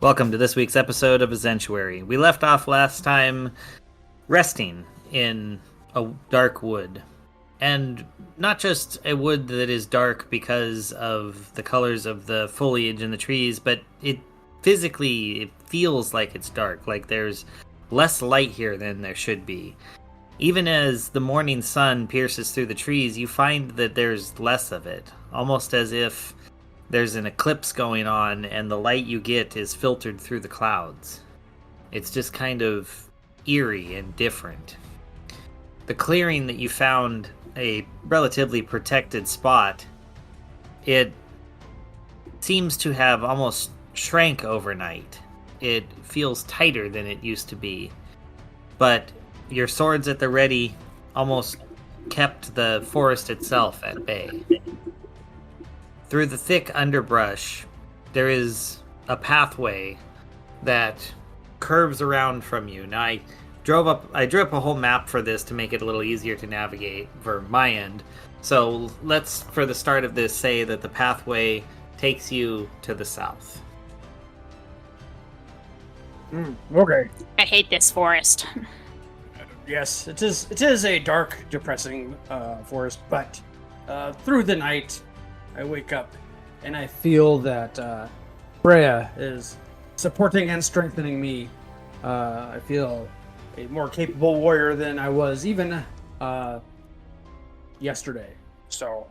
Welcome to this week's episode of Essentuary. We left off last time resting in a dark wood. And not just a wood that is dark because of the colors of the foliage in the trees, but it feels like it's dark, like there's less light here than there should be. Even as the morning sun pierces through the trees, you find that there's less of it, almost as if there's an eclipse going on and the light you get is filtered through the clouds. It's just kind of eerie and different. The clearing that you found, a relatively protected spot, it seems to have almost shrank overnight. It feels tighter than it used to be. But your swords at the ready almost kept the forest itself at bay. Through the thick underbrush, there is a pathway that curves around from you. Now, I drew up a whole map for this to make it a little easier to navigate for my end. So let's, for the start of this, say that the pathway takes you to the south. Okay. I hate this forest. Yes, it is a dark, depressing forest, but through the night, I wake up and I feel that Freya is supporting and strengthening me. I feel a more capable warrior than I was even yesterday. So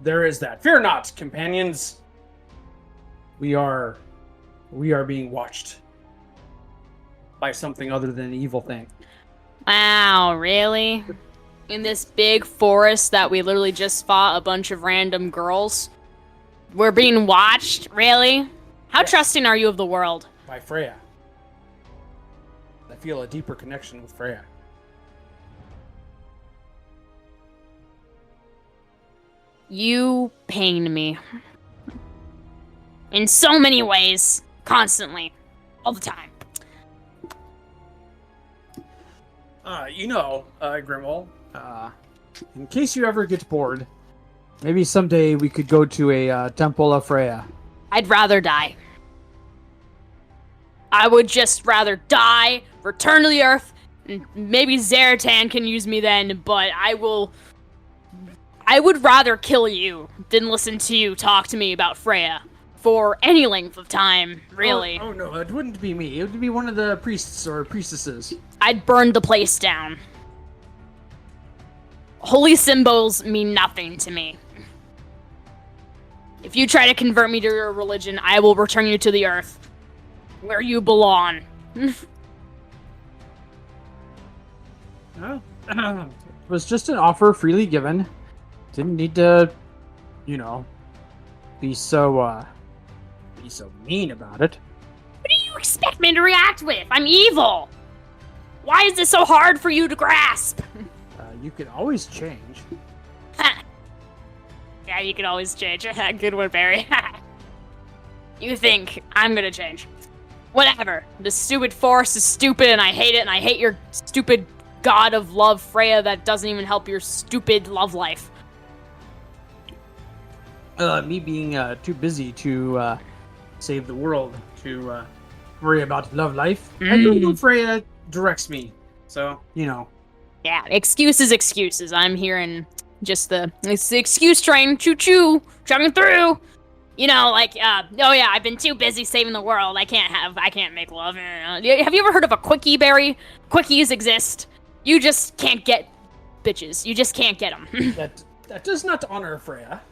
there is that. Fear not, companions. We are being watched by something other than an evil thing. Wow, really? In this big forest that we literally just fought a bunch of random girls? We're being watched? Really? How trusting are you of the world? By Freya. I feel a deeper connection with Freya. You pain me. In so many ways. Constantly. All the time. Grimwald, in case you ever get bored, maybe someday we could go to a Temple of Freya. I'd rather die. I would just rather die, return to the earth, and maybe Zaratan can use me then, but I would rather kill you than listen to you talk to me about Freya for any length of time, really. Oh no, it wouldn't be me. It would be one of the priests or priestesses. I'd burn the place down. Holy symbols mean nothing to me. If you try to convert me to your religion, I will return you to the earth, where you belong. It was just an offer freely given. Didn't need to, be so mean about it. What do you expect me to react with? I'm evil! Why is this so hard for you to grasp? You can always change. Yeah, you can always change. Good one, Barry. You think I'm gonna change. Whatever. This stupid forest is stupid and I hate it, and I hate your stupid god of love, Freya, that doesn't even help your stupid love life. Me being too busy to save the world, to worry about love life. I know Freya directs me, so, Yeah, excuses. I'm hearing just it's the excuse train, choo-choo, chugging through. I've been too busy saving the world. I can't make love. Have you ever heard of a quickie, Barry? Quickies exist. You just can't get bitches. You just can't get them. that does not honor Freya.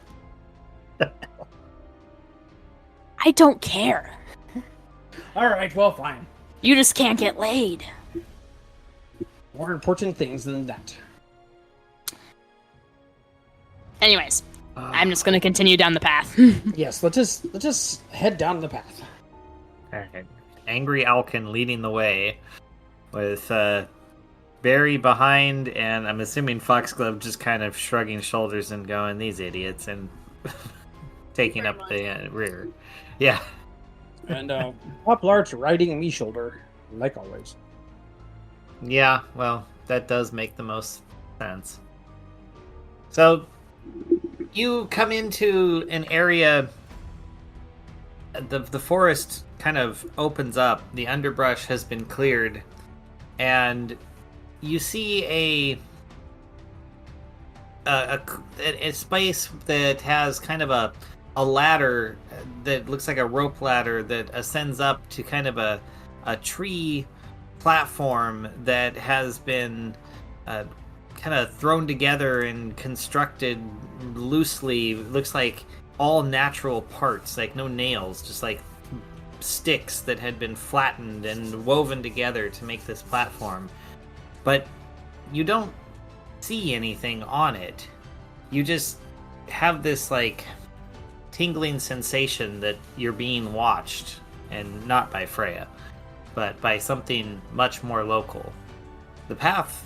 I don't care. Alright, well, fine. You just can't get laid. More important things than that. Anyways, I'm just gonna continue down the path. Yes, let's just head down the path. Alright. Angry Alkin leading the way, with Barry behind, and I'm assuming Foxglove just kind of shrugging shoulders and going, "These idiots," and taking up the rear. Yeah. And Pop Larch riding me shoulder, like always. Yeah, well, that does make the most sense. So, you come into an area the forest kind of opens up. The underbrush has been cleared, and you see a space that has kind of a ladder that looks like a rope ladder that ascends up to kind of a tree platform that has been kind of thrown together and constructed loosely. It looks like all natural parts, like no nails, just like sticks that had been flattened and woven together to make this platform. But you don't see anything on it. You just have this like tingling sensation that you're being watched, and not by Freya, but by something much more local. The path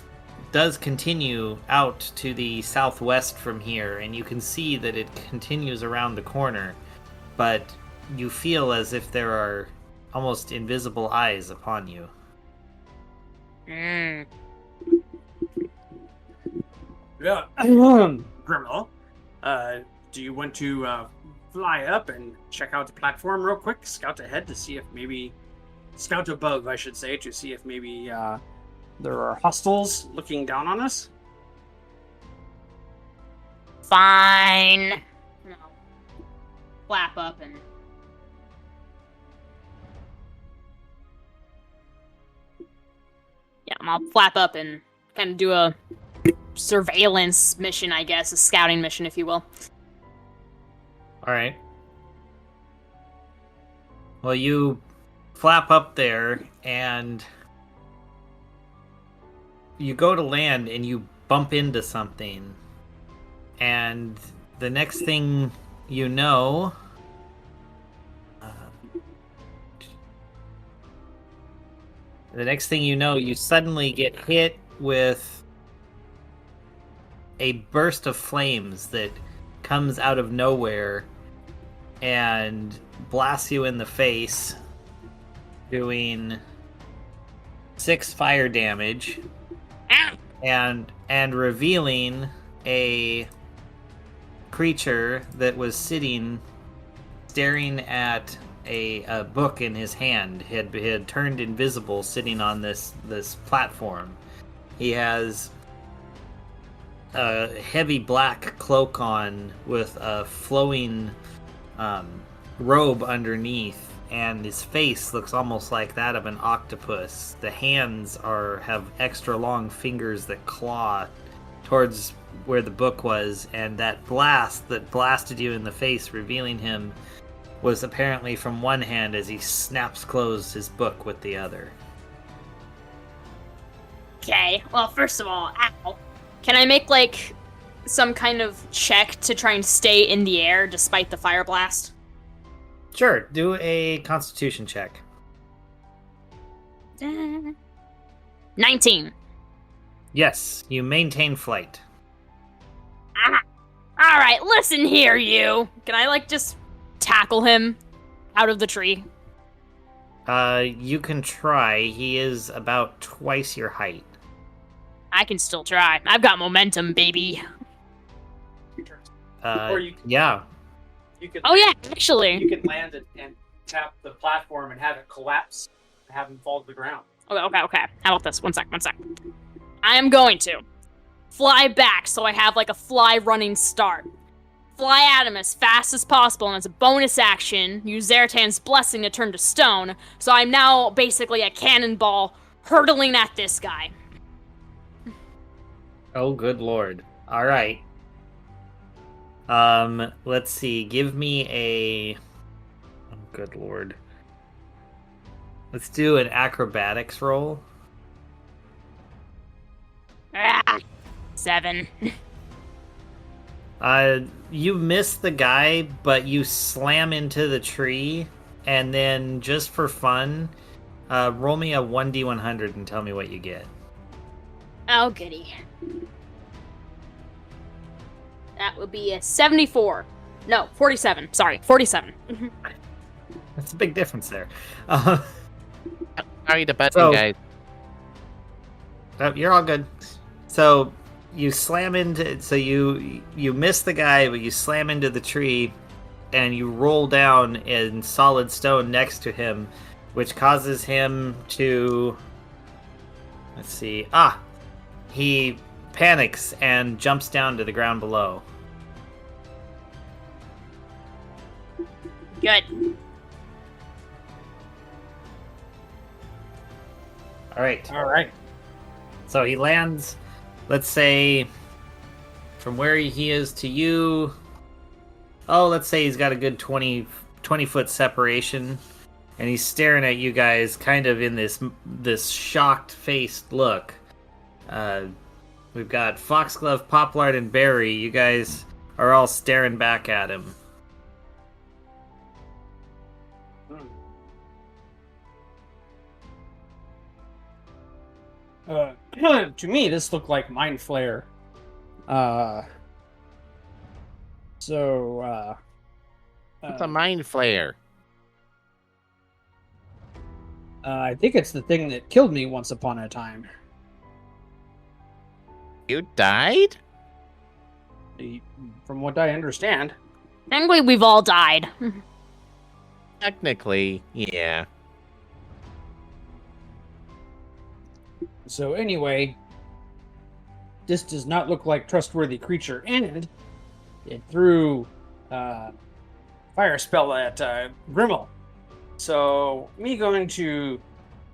does continue out to the southwest from here, and you can see that it continues around the corner, but you feel as if there are almost invisible eyes upon you. Mm. Yeah. Grimmel, do you want to fly up and check out the platform real quick? Scout ahead to see if maybe... Scout above, I should say, to see if maybe there are hostiles looking down on us? Fine. No. Flap up and... Yeah, I'll flap up and kind of do a surveillance mission, I guess. A scouting mission, if you will. Alright. Well, you flap up there, and you go to land, and you bump into something. And the next thing you know... you suddenly get hit with a burst of flames that comes out of nowhere and blasts you in the face, doing 6 fire damage, and revealing a creature that was sitting staring at a book in his hand. He had turned invisible, sitting on this platform. He has a heavy black cloak on with a flowing robe underneath, and his face looks almost like that of an octopus. The hands have extra long fingers that claw towards where the book was, and that blast that blasted you in the face, revealing him, was apparently from one hand as he snaps closed his book with the other. Okay, well, first of all, ow. Can I make, like, some kind of check to try and stay in the air despite the fire blast? Sure, do a constitution check. 19. Yes, you maintain flight. Alright, listen here, you. Can I, like, just tackle him out of the tree? You can try. He is about twice your height. I can still try. I've got momentum, baby. Or you yeah. You can, oh, yeah, actually. You can land and tap the platform and have it collapse and have him fall to the ground. Okay. How about this? One sec. I am going to fly back so I have, like, a fly running start. Fly at him as fast as possible, and as a bonus action, use Zertan's blessing to turn to stone, so I'm now basically a cannonball hurtling at this guy. Oh, good lord. Alright. Let's see. Give me a... Oh, good lord. Let's do an acrobatics roll. 7. You miss the guy, but you slam into the tree, and then, just for fun, roll me a 1d100 and tell me what you get. Oh, goody. That would be a 74. No, 47. Sorry, 47. That's a big difference there. Sorry, the button, guys. Oh, you're all good. So you slam into... So you miss the guy, but you slam into the tree, and you roll down in solid stone next to him, which causes him to... Let's see. He panics and jumps down to the ground below. Good. All right. All right. So he lands, let's say, from where he is to you. Oh, let's say he's got a good 20 foot separation, and he's staring at you guys kind of in this shocked-faced look. We've got Foxglove, Poplard, and Barry. You guys are all staring back at him. To me, this looked like Mind Flare. It's a mind flare. I think it's the thing that killed me once upon a time. You died? From what I understand. Technically, we've all died. Technically, yeah. So anyway, this does not look like trustworthy creature, and it threw fire spell at Grimmel. So me going to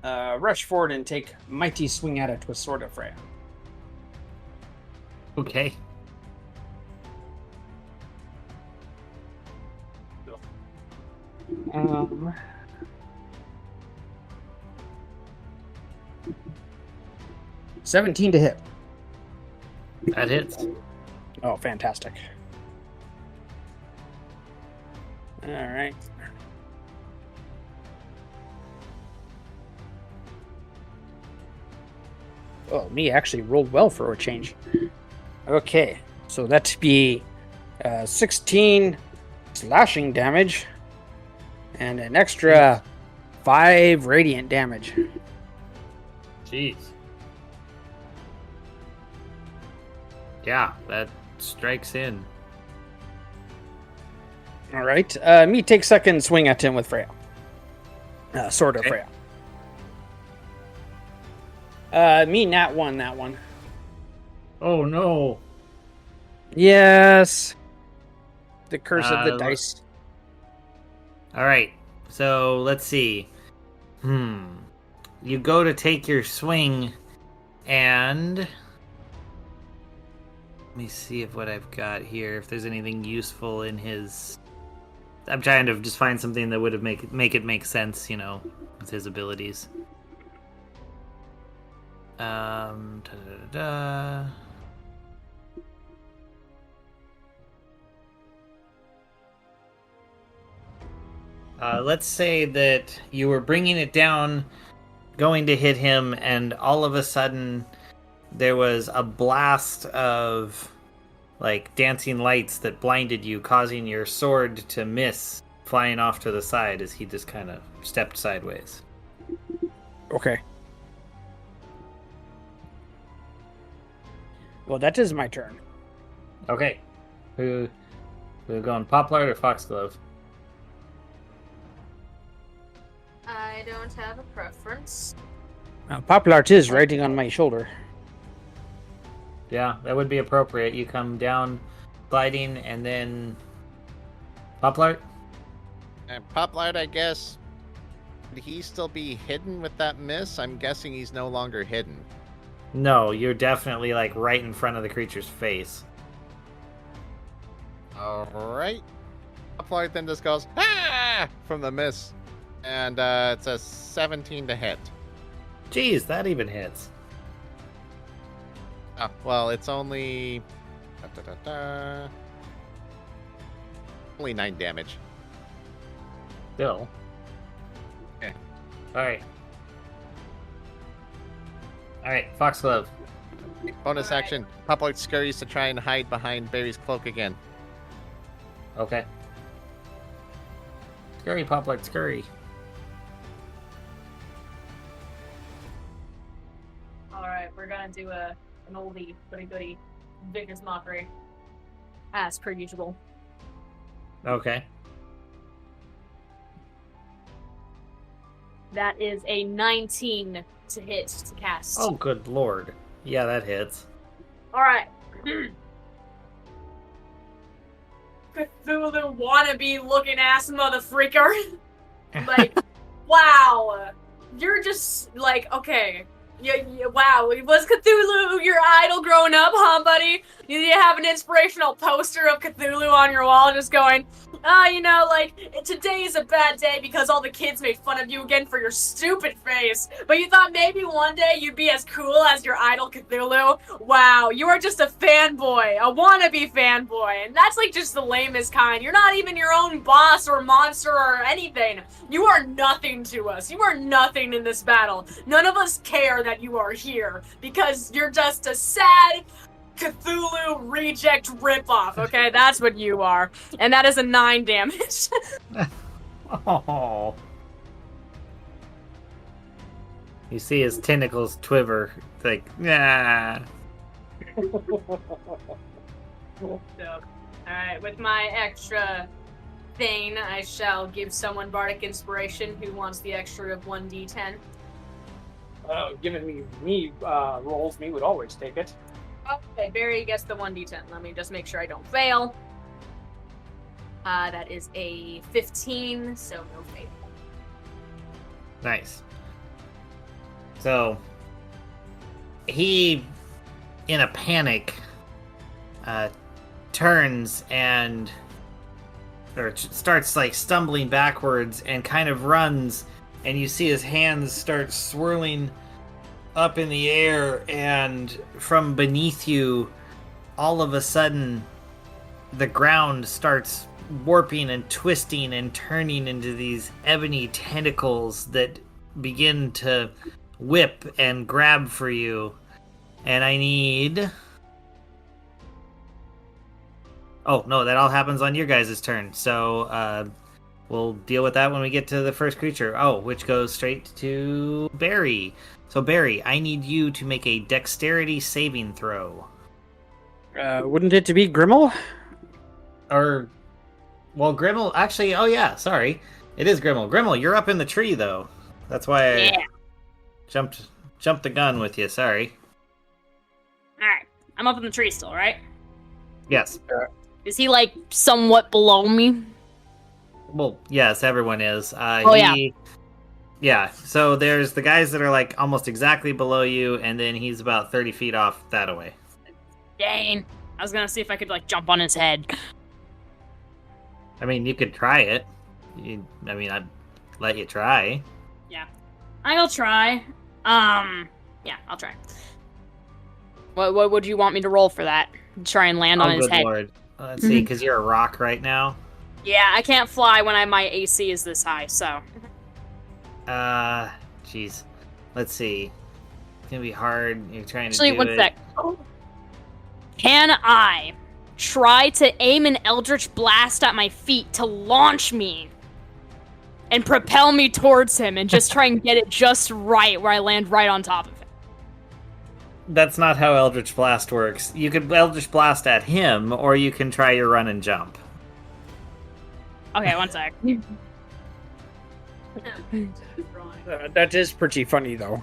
rush forward and take mighty swing at it with Sword of Freya. Okay. Um, 17 to hit. That hits. Oh, fantastic. All right. Oh, me actually rolled well for a change. Okay, so that'd be 16 slashing damage and an extra 5 radiant damage. Jeez. Yeah, that strikes in. All right, me take second swing at him with Freya. Sword of Okay. Freya. Me nat one that one. Oh no. Yes. The curse of the Uh, dice. All right. So let's see. You go to take your swing, and let me see if what I've got here. If there's anything useful in his. I'm trying to just find something that would have make it make sense, with his abilities. Da-da-da-da. Let's say that you were bringing it down, going to hit him, and all of a sudden there was a blast of dancing lights that blinded you, causing your sword to miss, flying off to the side as he just kind of stepped sideways. Okay. Well, that is my turn. Okay. Who going, Poplard or Foxglove? I don't have a preference. Popular is riding on my shoulder. Yeah, that would be appropriate. You come down, gliding, and then Poplard? And Poplard, I guess. Would he still be hidden with that miss? I'm guessing he's no longer hidden. No, you're definitely right in front of the creature's face. Alright. Poplard then just goes, ah! From the miss. And it's a 17 to hit. Jeez, that even hits. Oh, well, it's only... Only 9 damage. Still. Okay. Alright. Alright, Foxglove. Bonus action. Poplard scurries to try and hide behind Barry's cloak again. Okay. Scurry, Poplard, scurry. Alright, we're gonna do an oldie but a goodie. Vigorous mockery. As per usual. Okay. That is a 19 to hit to cast. Oh, good lord. Yeah, that hits. Alright. Cthulhu wannabe looking ass motherfreaker. Like, wow. You're just like, okay. Yeah, wow. Was Cthulhu your idol growing up, huh, buddy? Did you have an inspirational poster of Cthulhu on your wall just going, today is a bad day because all the kids made fun of you again for your stupid face. But you thought maybe one day you'd be as cool as your idol Cthulhu? Wow, you are just a fanboy, a wannabe fanboy. And that's like just the lamest kind. You're not even your own boss or monster or anything. You are nothing to us. You are nothing in this battle. None of us care that you are here because you're just a sad Cthulhu reject ripoff, okay? That's what you are. And that is a 9 damage. Oh. You see his tentacles twiver, like, nah. Alright, with my extra thing, I shall give someone Bardic Inspiration who wants the extra of 1d10. Giving me rolls, me would always take it. Okay, Barry gets the 1d10. Let me just make sure I don't fail. That is a 15, so no fail. Nice. So, he, in a panic, turns and starts like stumbling backwards and kind of runs, and you see his hands start swirling up in the air, and from beneath you, all of a sudden, the ground starts warping and twisting and turning into these ebony tentacles that begin to whip and grab for you. And I need... Oh, no, that all happens on your guys' turn. So, we'll deal with that when we get to the first creature. Oh, which goes straight to Barry. So, Barry, I need you to make a dexterity saving throw. Wouldn't it to be Grimmel? Or, well, Grimmel, actually, oh yeah, sorry. It is Grimmel. Grimmel, you're up in the tree, though. That's why I jumped the gun with you, sorry. Alright. I'm up in the tree still, right? Yes. Is he, like, somewhat below me? Well, yes, everyone is. Yeah. Yeah, so there's the guys that are, like, almost exactly below you, and then he's about 30 feet off that away. Dang. I was gonna see if I could, like, jump on his head. I mean, you could try it. I'd let you try. Yeah. I'll try. Yeah, I'll try. What would you want me to roll for that? Try and land on his good head. Lord. Let's see, because you're a rock right now. Yeah, I can't fly when my AC is this high, so. Jeez. Let's see. It's gonna be hard. You're trying to Actually, do one it. sec. Can I try to aim an Eldritch Blast at my feet to launch me and propel me towards him and just try and get it just right where I land right on top of him? That's not how Eldritch Blast works. You could Eldritch Blast at him, or you can try your run and jump. Okay, one sec. That is pretty funny, though.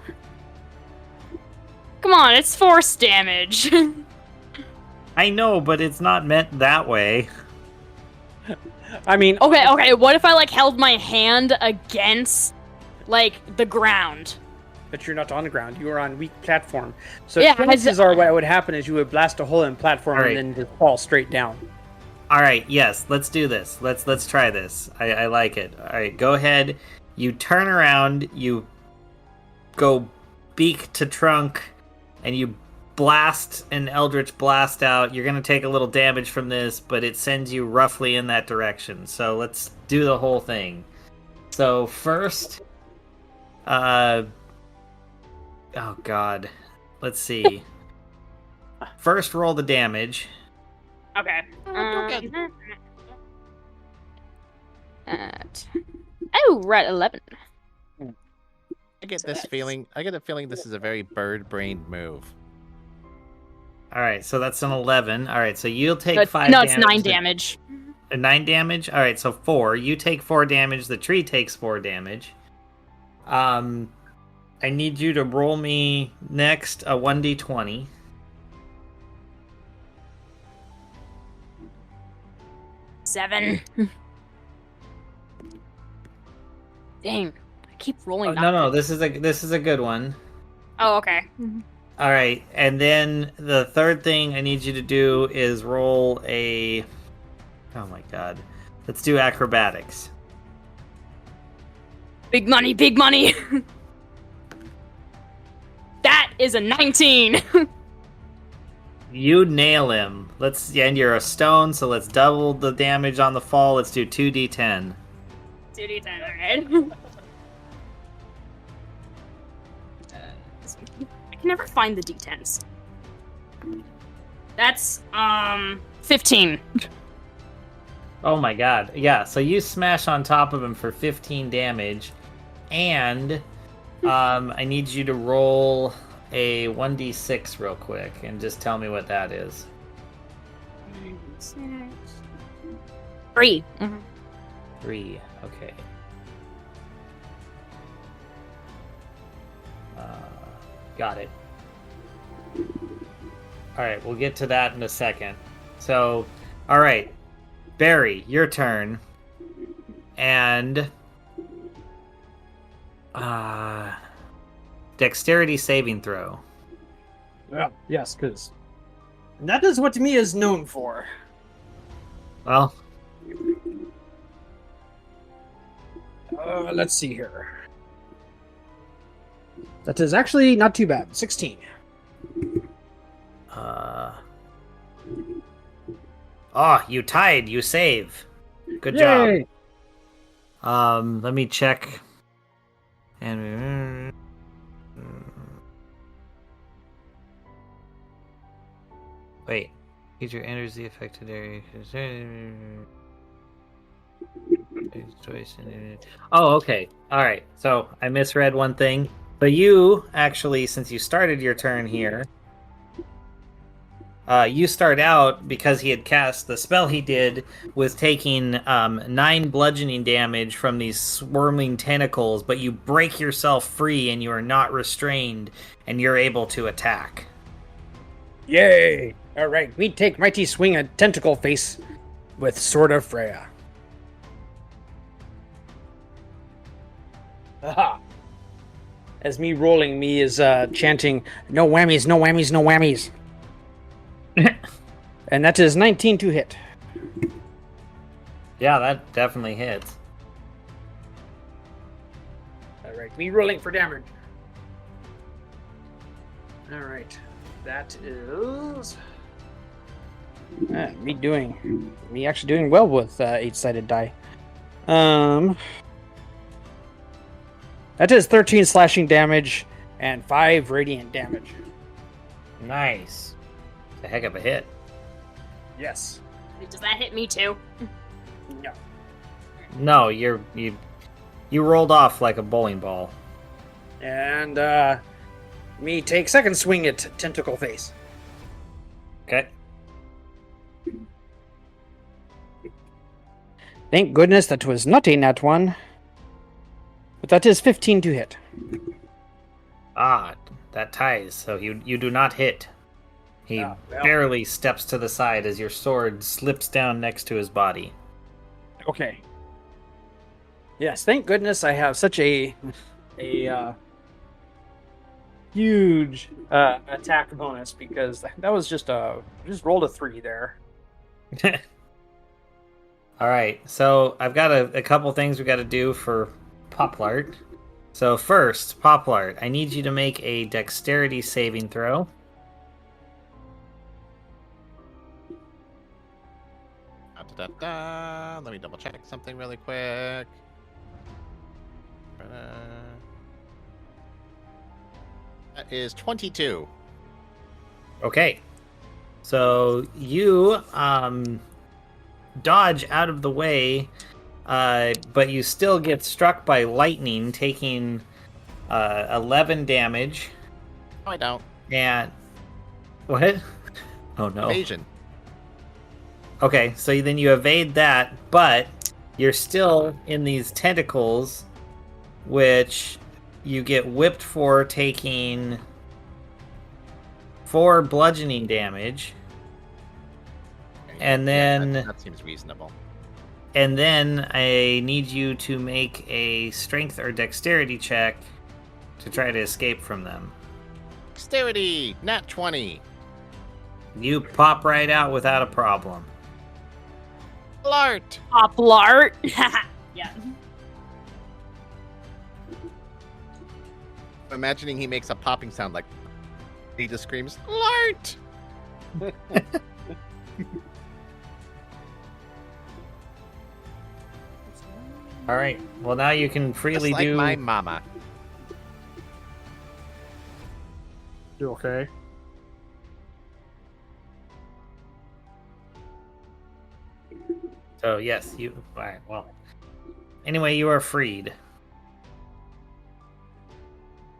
Come on, it's force damage. I know, but it's not meant that way. I mean... Okay, what if I, like, held my hand against, like, the ground? But you're not on the ground. You are on weak platform. So Yeah, chances are what would happen is you would blast a hole in platform Alright. and then just fall straight down. Alright, yes, let's do this. Let's try this. I like it. Alright, go ahead. You turn around, you go beak to trunk, and you blast an Eldritch Blast out. You're going to take a little damage from this, but it sends you roughly in that direction. So let's do the whole thing. So first, oh god, let's see. First roll the damage. Okay. We're at 11. I get this feeling. I get a feeling this is a very bird-brained move. Alright, so that's an 11. Alright, so you'll take But, 5 no, damage. it's 9 damage. 9 damage? Alright, so 4. You take 4 damage, the tree takes 4 damage. I need you to roll me next a 1d20. Seven. Dang, I keep rolling. No, this is a good one. Oh, okay. All right, and then the third thing I need you to do is roll a. Oh my god, let's do acrobatics. Big money, big money. That is a 19. You nail him. And you're a stone, so let's double the damage on the fall. Let's do 2d10. 2d10, alright. I can never find the d10s. That's 15. Oh my god. Yeah, so you smash on top of him for 15 damage, and I need you to roll a 1d6 real quick and just tell me what that is. 3. 3. Okay. Got it. Alright, we'll get to that in a second. So, alright. Barry, your turn. And dexterity saving throw. Well, yes, because that is what me is known for. Well, Let's see here. That is actually not too bad. 16. Oh, you tied. You save. Good Yay! job. Let me check. And wait, creature enters the affected area. Oh, okay. All right. So I misread one thing. But you actually, since you started your turn here, you start out because he had cast the spell he did was taking 9 bludgeoning damage from these swirling tentacles, but you break yourself free and you are not restrained, and you're able to attack. Yay! Alright, we take mighty swing at tentacle face with Sword of Freya. Aha! As me rolling, me is chanting, no whammies, no whammies, no whammies. And that is 19 to hit. Yeah, that definitely hits. Alright, me rolling for damage. Alright, that is... me actually doing well with 8-sided die. That is 13 slashing damage and 5 radiant damage. Nice. It's a heck of a hit. Yes. Does that hit me too? No. No, you rolled off like a bowling ball. And me take second swing at tentacle face. Okay. Thank goodness that was not a nat one. But that is 15 to hit. Ah, that ties. So you do not hit. He Oh, well. barely steps to the side as your sword slips down next to his body. Okay. Yes, thank goodness I have such a huge attack bonus, because that was just rolled a 3 there. All right, so I've got a couple things we got to do for Poplart. So first, Poplart, I need you to make a dexterity saving throw. Let me double check something really quick. That is 22. Okay. So you dodge out of the way, but you still get struck by lightning, taking 11 damage. No, I don't. And what? Oh no. Evasion. Okay, so then you evade that, but you're still in these tentacles, which you get whipped for taking 4 bludgeoning damage, and then that seems reasonable. And then I need you to make a strength or dexterity check to try to escape from them. Dexterity, nat 20. You pop right out without a problem. Lart. Poplart. Yeah. Imagining he makes a popping sound like he just screams, Lart! All right. Well, now you can freely Just like do. my mama. You okay? So yes, you. All right. Well. Anyway, you are freed.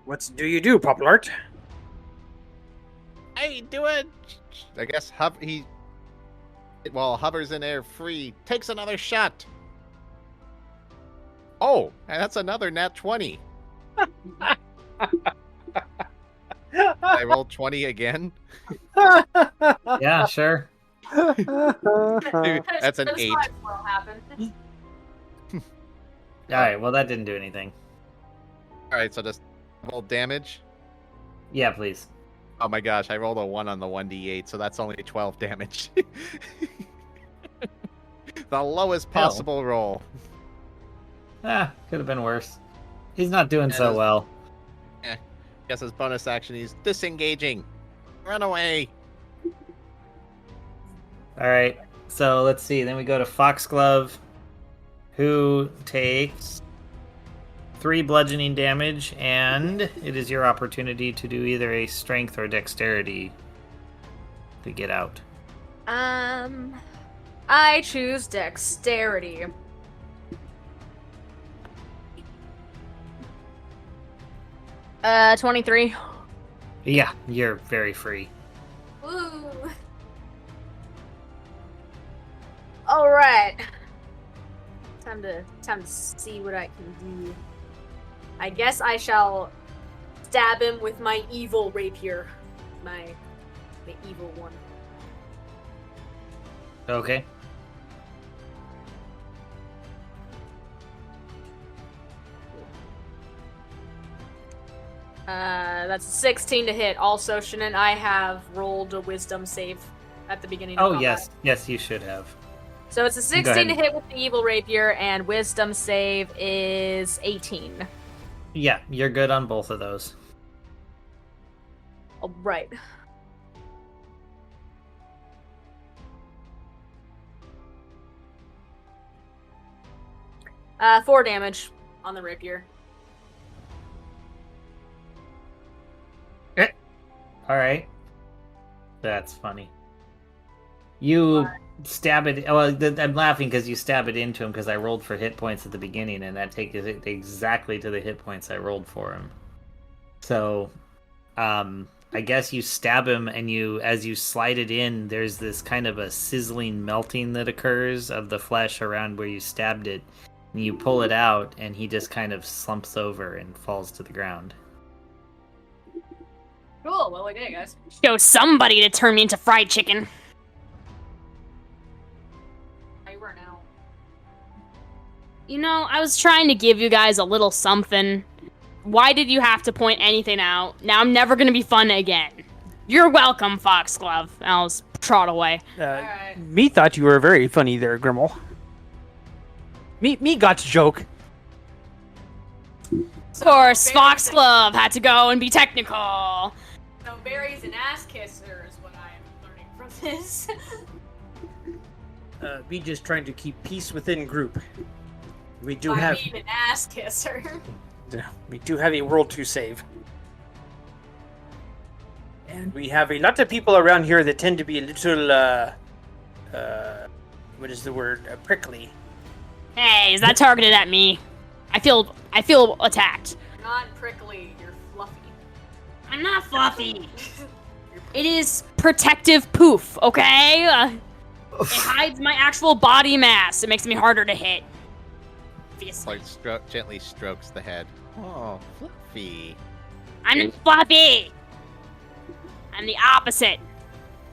What do you do, Poplart? Hey, do it! I guess he, while hovers in air free, takes another shot. Oh, and that's another nat 20. I rolled 20 again. Yeah, sure. That's an 8. Will happen. All right. Well, that didn't do anything. Alright, so just roll damage. Yeah, please. Oh my gosh, I rolled a 1 on the 1d8, so that's only 12 damage. The lowest possible roll. Could have been worse. He's not doing so his- well. Guess his bonus action, he's disengaging. Run away. All right. So let's see. Then we go to Foxglove, who takes 3 bludgeoning damage, and it is your opportunity to do either a strength or dexterity to get out. I choose dexterity. 23. Yeah, you're very free. Woo. All right. Time to see what I can do. I guess I shall stab him with my evil rapier. My evil one. Okay. That's a 16 to hit. Also, shouldn't I have rolled a wisdom save at the beginning of Oh, combat? yes, you should have. So it's a Go 16 to ahead. hit with the evil rapier, and wisdom save is 18. Yeah, you're good on both of those. All right. Uh, 4 damage on the rapier. All right. That's funny. You stab it. Well, I'm laughing because you stab it into him because I rolled for hit points at the beginning, and that takes it exactly to the hit points I rolled for him. So, I guess you stab him, and as you slide it in, there's this kind of a sizzling melting that occurs of the flesh around where you stabbed it. And you pull it out, and he just kind of slumps over and falls to the ground. Cool. Well, we did it, guys. Show somebody to turn me into fried chicken. I were now. You know, I was trying to give you guys a little something. Why did you have to point anything out? Now I'm never gonna be fun again. You're welcome, Foxglove. I'll trot away. Alright. Me thought you were very funny there, Grimmel. Me got the joke. Of course, Foxglove had to go and be technical. So Barry's an ass kisser is what I'm learning from this. Me just trying to keep peace within group. We do I have mean an ass kisser. a world to save. And we have a lot of people around here that tend to be a little what is the word? Prickly. Hey, is that targeted at me? I feel attacked. You're not prickly, you're fluffy. I'm not fluffy. It is protective poof, okay? It hides my actual body mass. It makes me harder to hit. Obviously. Like gently strokes the head. Oh, fluffy. I'm not fluffy! I'm the opposite.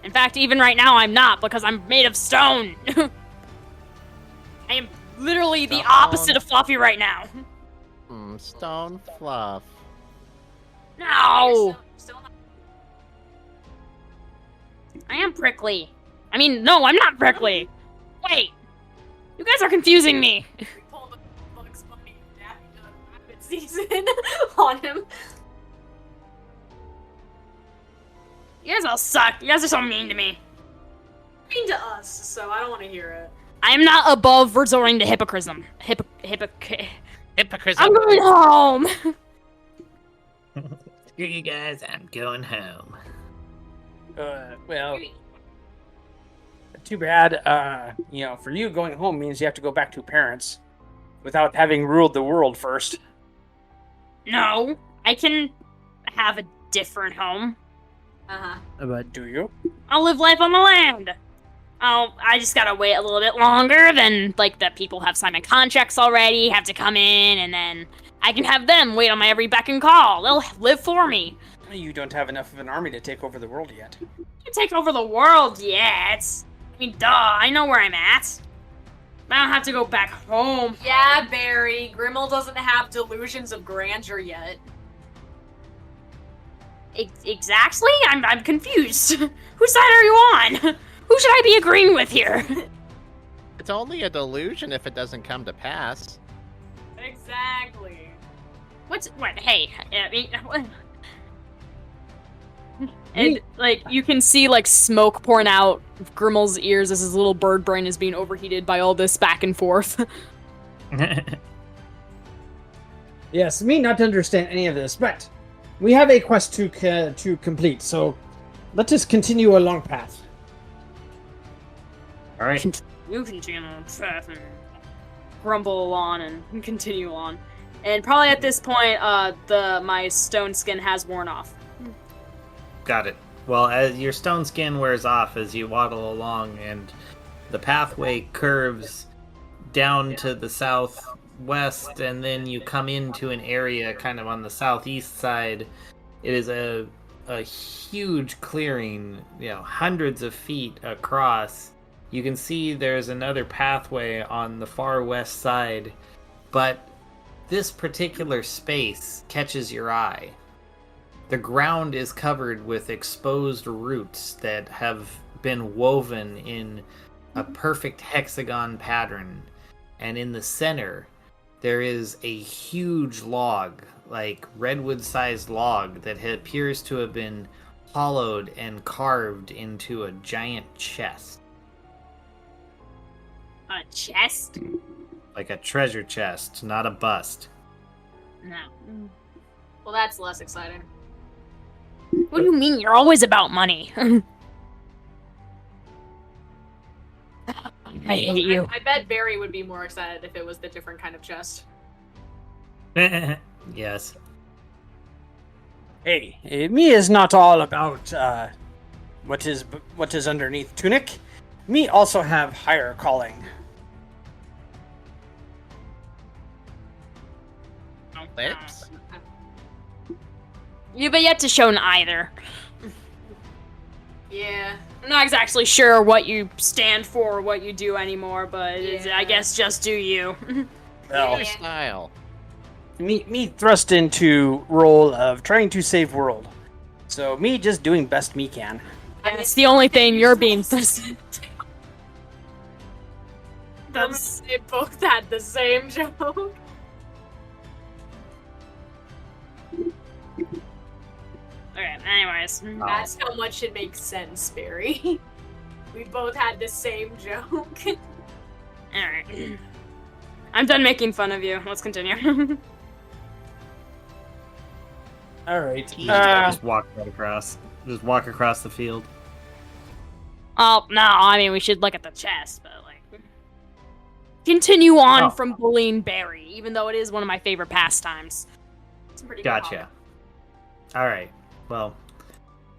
In fact, even right now, I'm not, because I'm made of stone. I am literally the opposite of fluffy right now. Stone fluff. No! I am prickly. I mean, no, I'm not prickly. Wait. You guys are confusing me. We pulled the Bugs Bunny Rabbit season on him. You guys all suck. You guys are so mean to me. Mean to us, so I don't want to hear it. I am not above resorting to hypocrism. Hypocrisy. I'm going home. Screw you guys, I'm going home. Well, too bad. For you, going home means you have to go back to parents without having ruled the world first. No, I can have a different home. Uh-huh. But do you? I'll live life on the land. Oh, I just gotta wait a little bit longer than, like, the people have signed my contracts already, have to come in, and then I can have them wait on my every beck and call. They'll live for me. You don't have enough of an army to take over the world yet. You take over the world yet. I mean, duh, I know where I'm at. I don't have to go back home. Yeah, Barry. Grimmel doesn't have delusions of grandeur yet. Exactly? I'm confused. Whose side are you on? Who should I be agreeing with here? It's only a delusion if it doesn't come to pass. Exactly. What? Hey, I mean, what? And, like, you can see, like, smoke pouring out of Grimmel's ears as his little bird brain is being overheated by all this back and forth. Yes, me not to understand any of this, but we have a quest to complete, so let us continue along path. All right. You continue on, grumble on and continue on. And probably at this point, my stone skin has worn off. Got it. Well, as your stone skin wears off as you waddle along, and the pathway curves down to the southwest, and then you come into an area kind of on the southeast side. It is a huge clearing, hundreds of feet across. You can see there's another pathway on the far west side, but this particular space catches your eye. The ground is covered with exposed roots that have been woven in a perfect hexagon pattern. And in the center, there is a huge log, like redwood-sized log, that appears to have been hollowed and carved into a giant chest. A chest? Like a treasure chest, not a bust. No. Well, that's less exciting. What do you mean? You're always about money. I hate you. I bet Barry would be more excited if it was the different kind of chest. Yes. Hey, me is not all about what is underneath tunic. Me also have higher calling. Lips? You've yet to show either. Yeah. I'm not exactly sure what you stand for or what you do anymore, but Yeah. I guess just do you. Well, Your style. me thrust into role of trying to save world. So me just doing best me can. That's the only thing you're being thirsty. That's... They both had the same joke. Okay, anyways. That's how much it makes sense, Barry. We both had the same joke. Alright. I'm done making fun of you. Let's continue. All right. Just walk right across. Just walk across the field. Oh, no, I mean, we should look at the chest, but, like... Continue on from bullying Barry, even though it is one of my favorite pastimes. It's a pretty good Gotcha. All right. Well,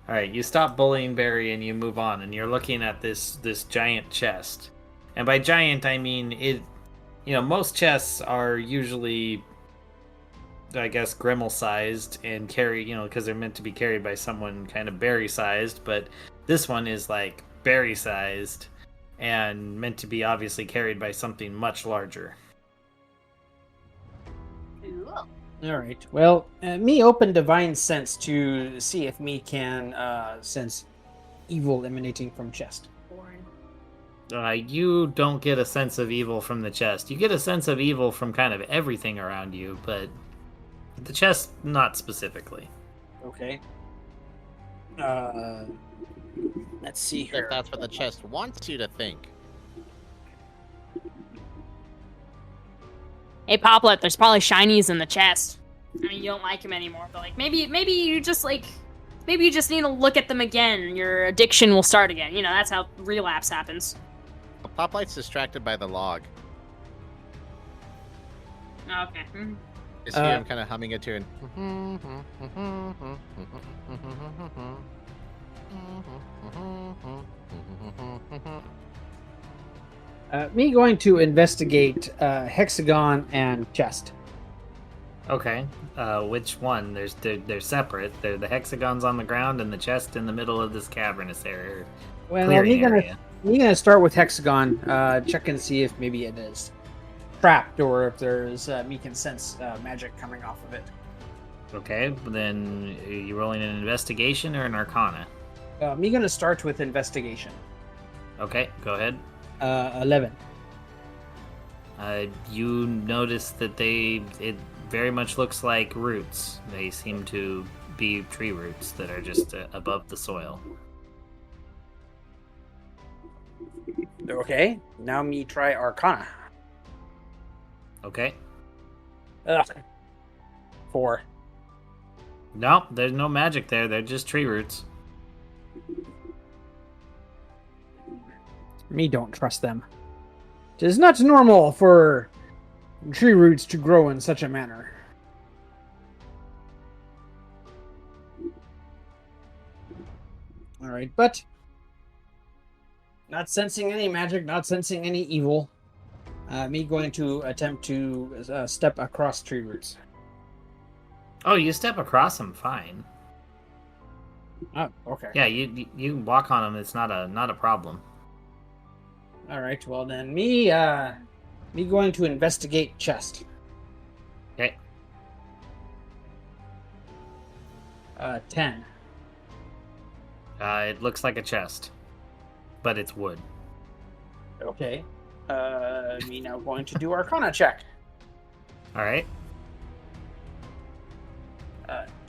all right. You stop bullying Barry and you move on, and you're looking at this giant chest. And by giant, I mean most chests are usually, I guess, Grimmel sized and carry, because they're meant to be carried by someone kind of berry sized, but this one is like berry sized and meant to be obviously carried by something much larger. Cool. All right. Well, me open divine sense to see if me can sense evil emanating from chest. Boring. You don't get a sense of evil from the chest. You get a sense of evil from kind of everything around you, but the chest, not specifically. Okay. Let's see If here. that's what the chest wants you to think. Hey, Poplet, there's probably shinies in the chest. I mean, you don't like him anymore, but like maybe you just maybe you just need to look at them again. Your addiction will start again. That's how relapse happens. Poplight's distracted by the log. Okay. Just hear him kind of humming a tune. Me going to investigate hexagon and chest. Okay. Which one? They're separate. They're the hexagons on the ground and the chest in the middle of this cavernous area. Well, Clearing area. me gonna start with hexagon. Check and see if maybe it is trapped or if there's me can sense magic coming off of it. Okay, then are you rolling an investigation or an arcana? Me gonna start with investigation. Okay, go ahead. 11. You notice that it very much looks like roots. They seem to be tree roots that are just above the soil. Okay, now me try arcana. Okay. Ugh. 4. No, there's no magic there. They're just tree roots. Me don't trust them. It is not normal for tree roots to grow in such a manner. Alright, but not sensing any magic, not sensing any evil. Me going to attempt to step across tree roots. Oh, you step across them, fine. Oh, okay. Yeah, you walk on them. It's not a problem. All right. Well, then me going to investigate chest. Okay. 10. It looks like a chest, but it's wood. Okay. Me now going to do Arcana check. All right.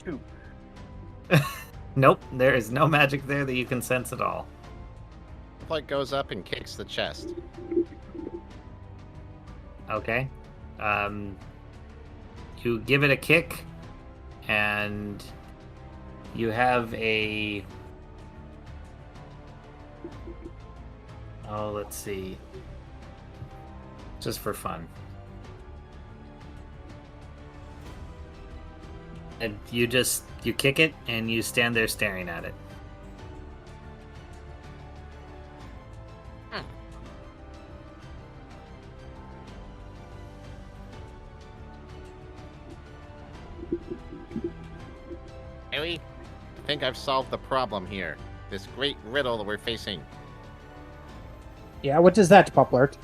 2. Nope, there is no magic there that you can sense at all. Poplight goes up and kicks the chest. Okay. You give it a kick, and you have a... Oh, let's see. Just for fun. And you kick it, and you stand there staring at it. Harry, I think I've solved the problem here. This great riddle that we're facing. Yeah, what is that, Poplart?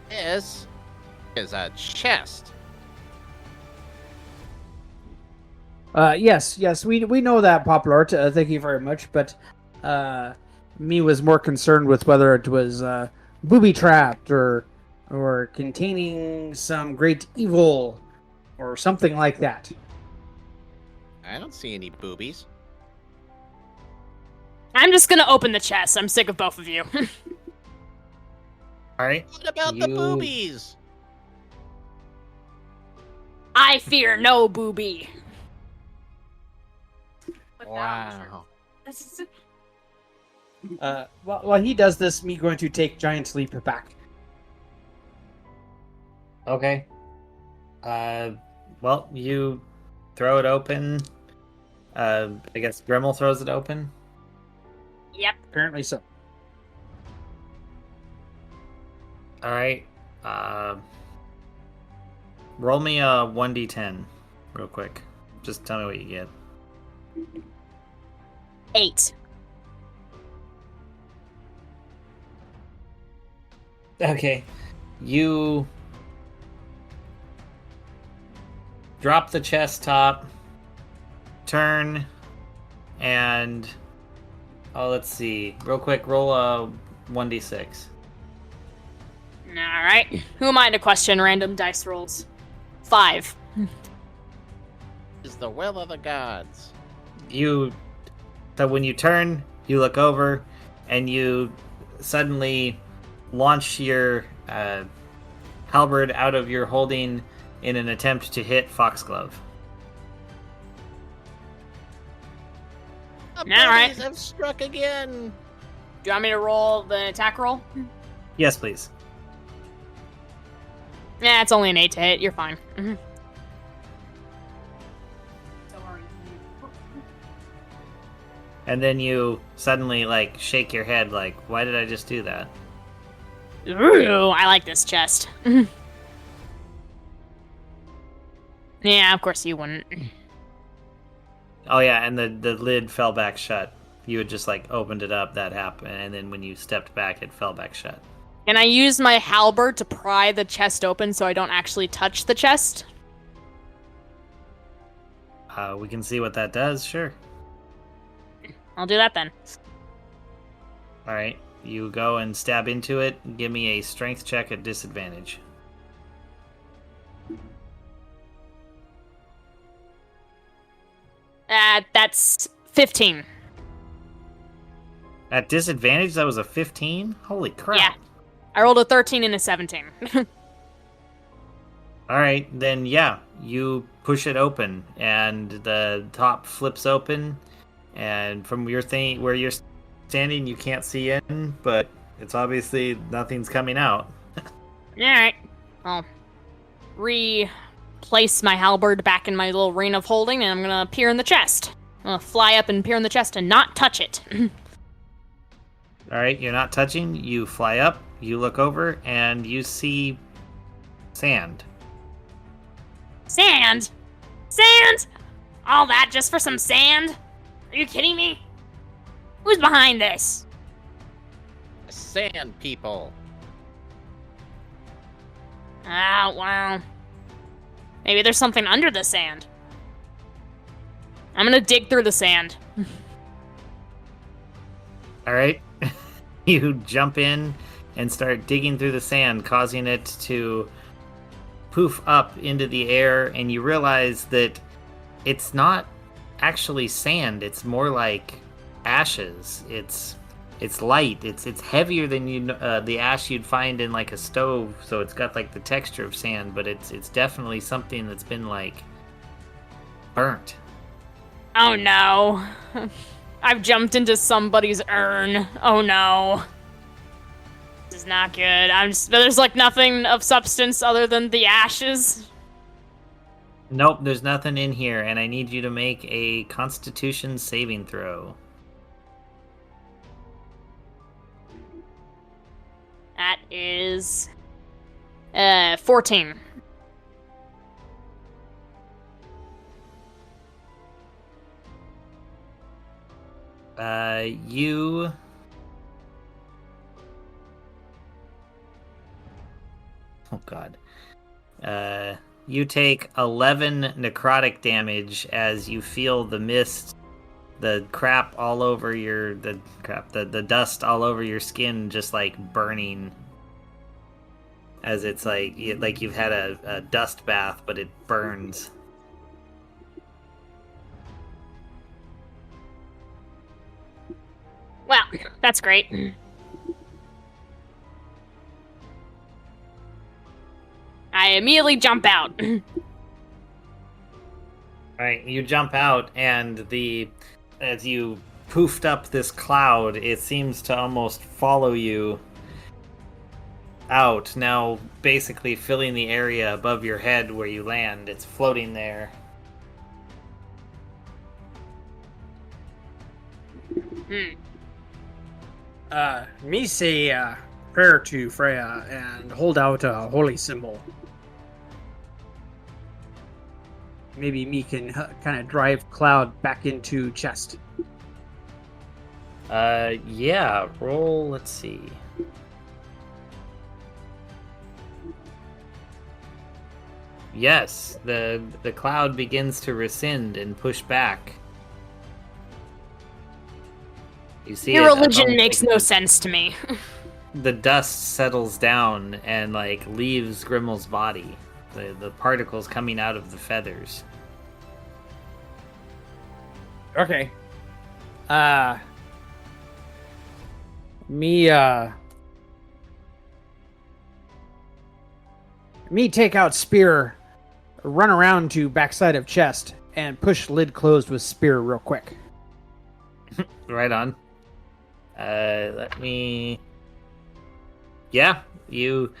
This is a chest. Yes, we know that, Poplart. Thank you very much, but me was more concerned with whether it was booby trapped or containing some great evil or something like that. I don't see any boobies. I'm just gonna open the chest. I'm sick of both of you. All right. What about the boobies? I fear no booby. But Wow. This is While he does this, me going to take giant leap back. Okay. Well, you throw it open. I guess Grimmel throws it open. Yep. Apparently so. All right. Roll me a 1d10 real quick. Just tell me what you get. 8. Okay. You drop the chest top, turn, and let's see. Real quick, roll a 1d6. Alright. Who am I to question random dice rolls? 5. Is the will of the gods. So when you turn, you look over, and you suddenly launch your halberd out of your holding in an attempt to hit Foxglove. Alright. I've struck again. Do you want me to roll the attack roll? Yes, please. Yeah, it's only an 8 to hit. You're fine. Mhm. And then you suddenly, like, shake your head, like, why did I just do that? Ooh, I like this chest. Yeah, of course you wouldn't. Oh, yeah, and the lid fell back shut. You had just, like, opened it up, that happened, and then when you stepped back, it fell back shut. Can I use my halberd to pry the chest open so I don't actually touch the chest? We can see what that does, sure. I'll do that then. Alright, you go and stab into it. Give me a strength check at disadvantage. That's 15. At disadvantage, that was a 15? Holy crap. Yeah. I rolled a 13 and a 17. Alright, then yeah, you push it open, and the top flips open, and from your thing where you're standing, you can't see in, but it's obviously nothing's coming out. Alright. I'll replace my halberd back in my little ring of holding, and I'm gonna peer in the chest. I'm gonna fly up and peer in the chest and not touch it. Alright, you're not touching, you fly up, you look over, and you see sand. Sand? Sand? All that just for some sand? Are you kidding me? Who's behind this? Sand people. Ah, well. Maybe there's something under the sand. I'm gonna dig through the sand. Alright, you jump in and start digging through the sand, causing it to poof up into the air, and you realize that it's not actually sand, it's more like ashes. It's light, it's heavier than the ash you'd find in like a stove, so it's got like the texture of sand, but it's definitely something that's been like burnt. Oh no. I've jumped into somebody's urn. Oh no. This is not good. There's like nothing of substance other than the ashes. Nope, there's nothing in here, and I need you to make a Constitution saving throw. That is 14. You oh god. You take 11 necrotic damage as you feel the mist, the crap all over the dust all over your skin, just like burning. As it's like you've had a dust bath, but it burns. Well, that's great. I immediately jump out. Alright, you jump out, and as you poofed up this cloud, it seems to almost follow you out, now basically filling the area above your head where you land. It's floating there. Me say, prayer to Freya and hold out a holy symbol. Maybe me can kind of drive Cloud back into chest. Yeah, roll, let's see. Yes, the cloud begins to rescind and push back. You see Your it religion almost makes like no sense to me. the dust settles down and like leaves Grimmel's body. The particles coming out of the feathers. Okay. Me take out spear, run around to backside of chest, and push lid closed with spear real quick. Right on. Let me. Yeah, you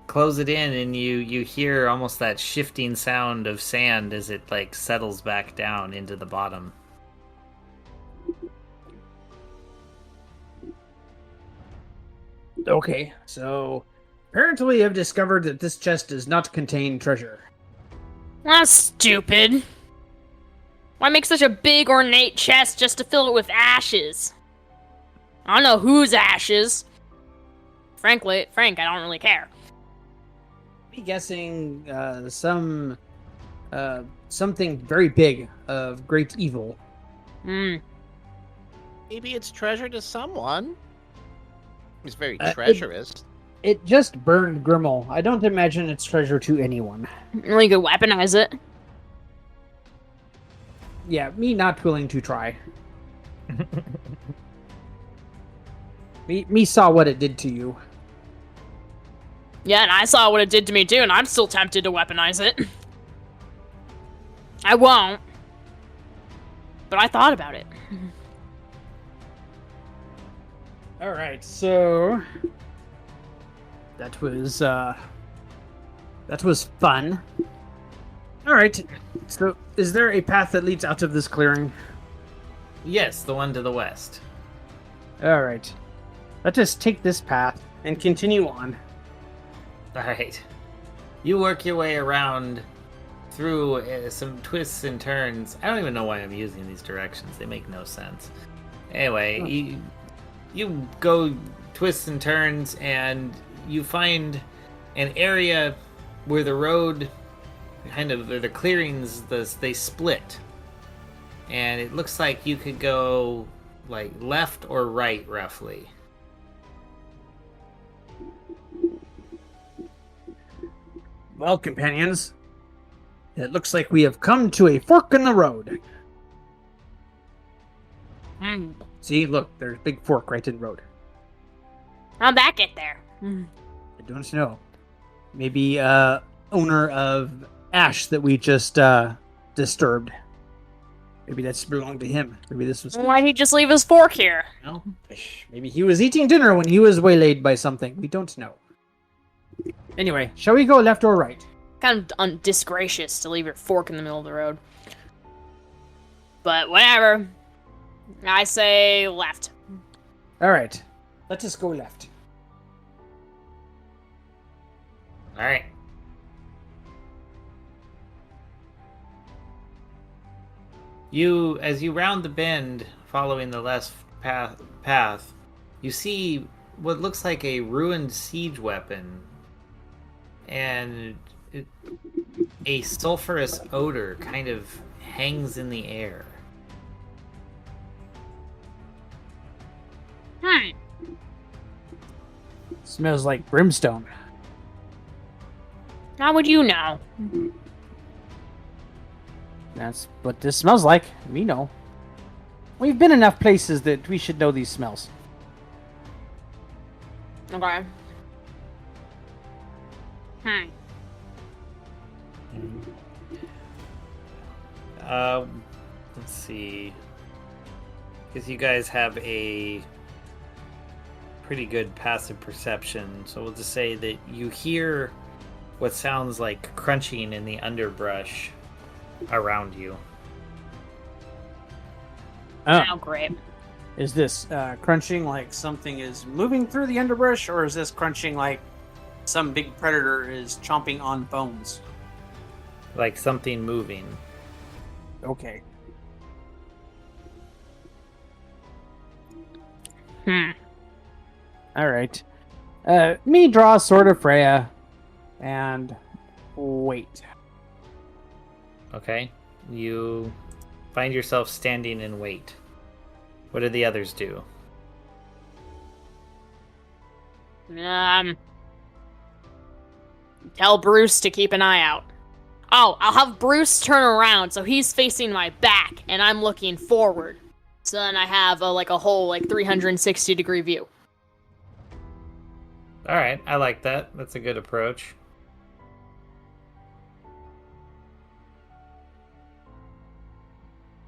close it in, and you hear almost that shifting sound of sand as it like settles back down into the bottom. Okay, so apparently I've discovered that this chest does not contain treasure. That's stupid. Why make such a big ornate chest just to fill it with ashes? I don't know whose ashes. Frank, I don't really care. Be guessing something very big of great evil. Hmm. Maybe it's treasure to someone. He's very it- treacherous. It just burned Grimmel. I don't imagine it's treasure to anyone. Really could weaponize it. Yeah, me not willing to try. me saw what it did to you. Yeah, and I saw what it did to me too, and I'm still tempted to weaponize it. I won't. But I thought about it. All right, so that was fun. All right, so is there a path that leads out of this clearing? Yes, the one to the west. All right, let us take this path and continue on. All right. You work your way around through some twists and turns. I don't even know why I'm using these directions. They make no sense. Anyway, you go twists and turns, and you find an area where the road, the clearings, they split. And it looks like you could go like left or right, roughly. Well, companions, it looks like we have come to a fork in the road. Hmm. See, look, there's a big fork right in the road. How'd that get there? I don't know. Maybe owner of ash that we just disturbed. Maybe that's belonged to him. Maybe this was. Why'd he just leave his fork here? Well, maybe he was eating dinner when he was waylaid by something. We don't know. Anyway, shall we go left or right? Kind of disgracious to leave your fork in the middle of the road. But whatever. I say left. All right, let us go left. All right. As you round the bend, following the left path, you see what looks like a ruined siege weapon, and a sulfurous odor kind of hangs in the air. Smells like brimstone. How would you know? That's what this smells like. We know. We've been enough places that we should know these smells. Okay. Let's see. Because you guys have a pretty good passive perception, so we'll just say that you hear what sounds like crunching in the underbrush around you. Oh, great. Is this crunching like something is moving through the underbrush, or is this crunching like some big predator is chomping on bones? Like something moving. Okay. All right. Me draw a sword of Freya, and wait. Okay. You find yourself standing and wait. What do the others do? Tell Bruce to keep an eye out. Oh, I'll have Bruce turn around so he's facing my back and I'm looking forward. So then I have a whole 360 degree view. All right, I like that. That's a good approach.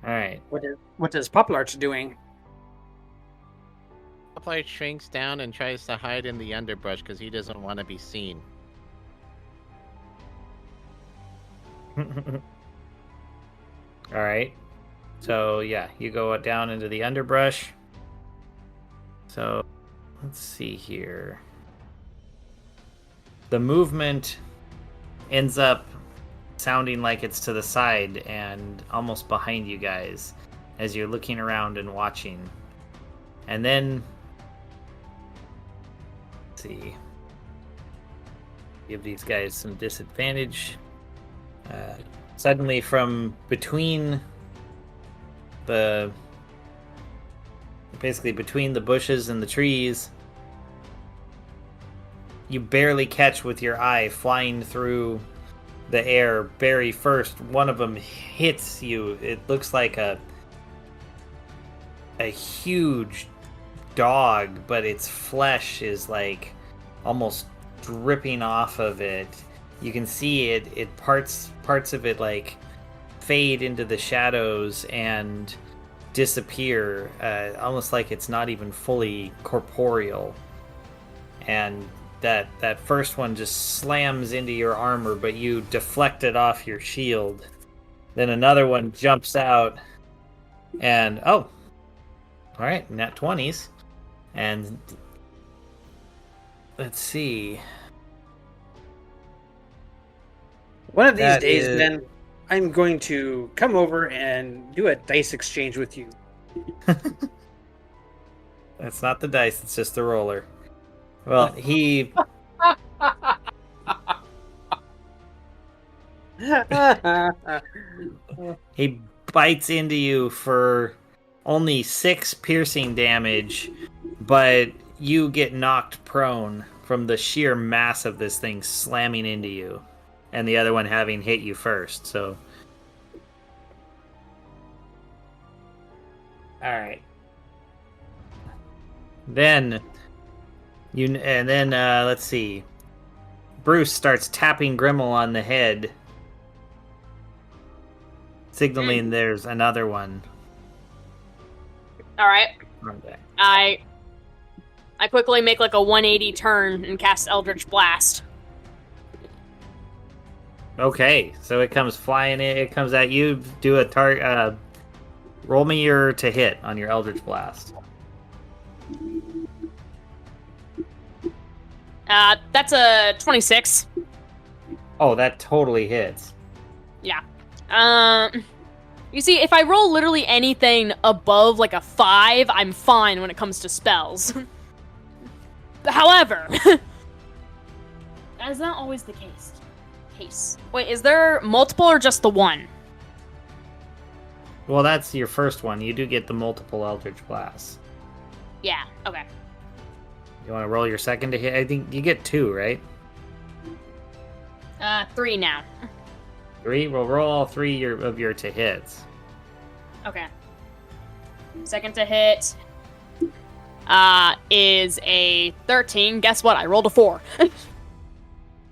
All right. What is Poplarch doing? Popeye shrinks down and tries to hide in the underbrush because he doesn't want to be seen. All right. So, yeah, you go down into the underbrush. So, let's see here. The movement ends up sounding like it's to the side and almost behind you guys as you're looking around and watching. And then, let's see. Give these guys some disadvantage. Suddenly, from between between the bushes and the trees, you barely catch with your eye flying through the air. Very first, one of them hits you. It looks like a huge dog, but its flesh is almost dripping off of it. You can see it parts of it fade into the shadows and disappear, almost like it's not even fully corporeal. And that first one just slams into your armor, but you deflect it off your shield. Then another one jumps out, and all right, nat 20s. And let's see. One of these That days, is- then, I'm going to come over and do a dice exchange with you. That's not the dice, it's just the roller. Well, he he bites into you for only 6 piercing damage, but you get knocked prone from the sheer mass of this thing slamming into you, and the other one having hit you first. So, all right. Then let's see. Bruce starts tapping Grimmel on the head, signaling there's another one. All right. Okay. I quickly make a 180 turn and cast Eldritch Blast. Okay, so it comes flying in. It comes at you. Do a target. Roll me your to hit on your Eldritch Blast. That's a 26. Oh, that totally hits. Yeah. You see, if I roll literally anything above a 5, I'm fine when it comes to spells. However, that is not always the case. Wait, is there multiple or just the one? Well, that's your first one. You do get the multiple Eldritch Blasts. Yeah, okay. You want to roll your second to hit? I think you get 2, right? 3 now. 3? Well, roll all 3 of your to hits. Okay. Second to hit is a 13. Guess what? I rolled a 4.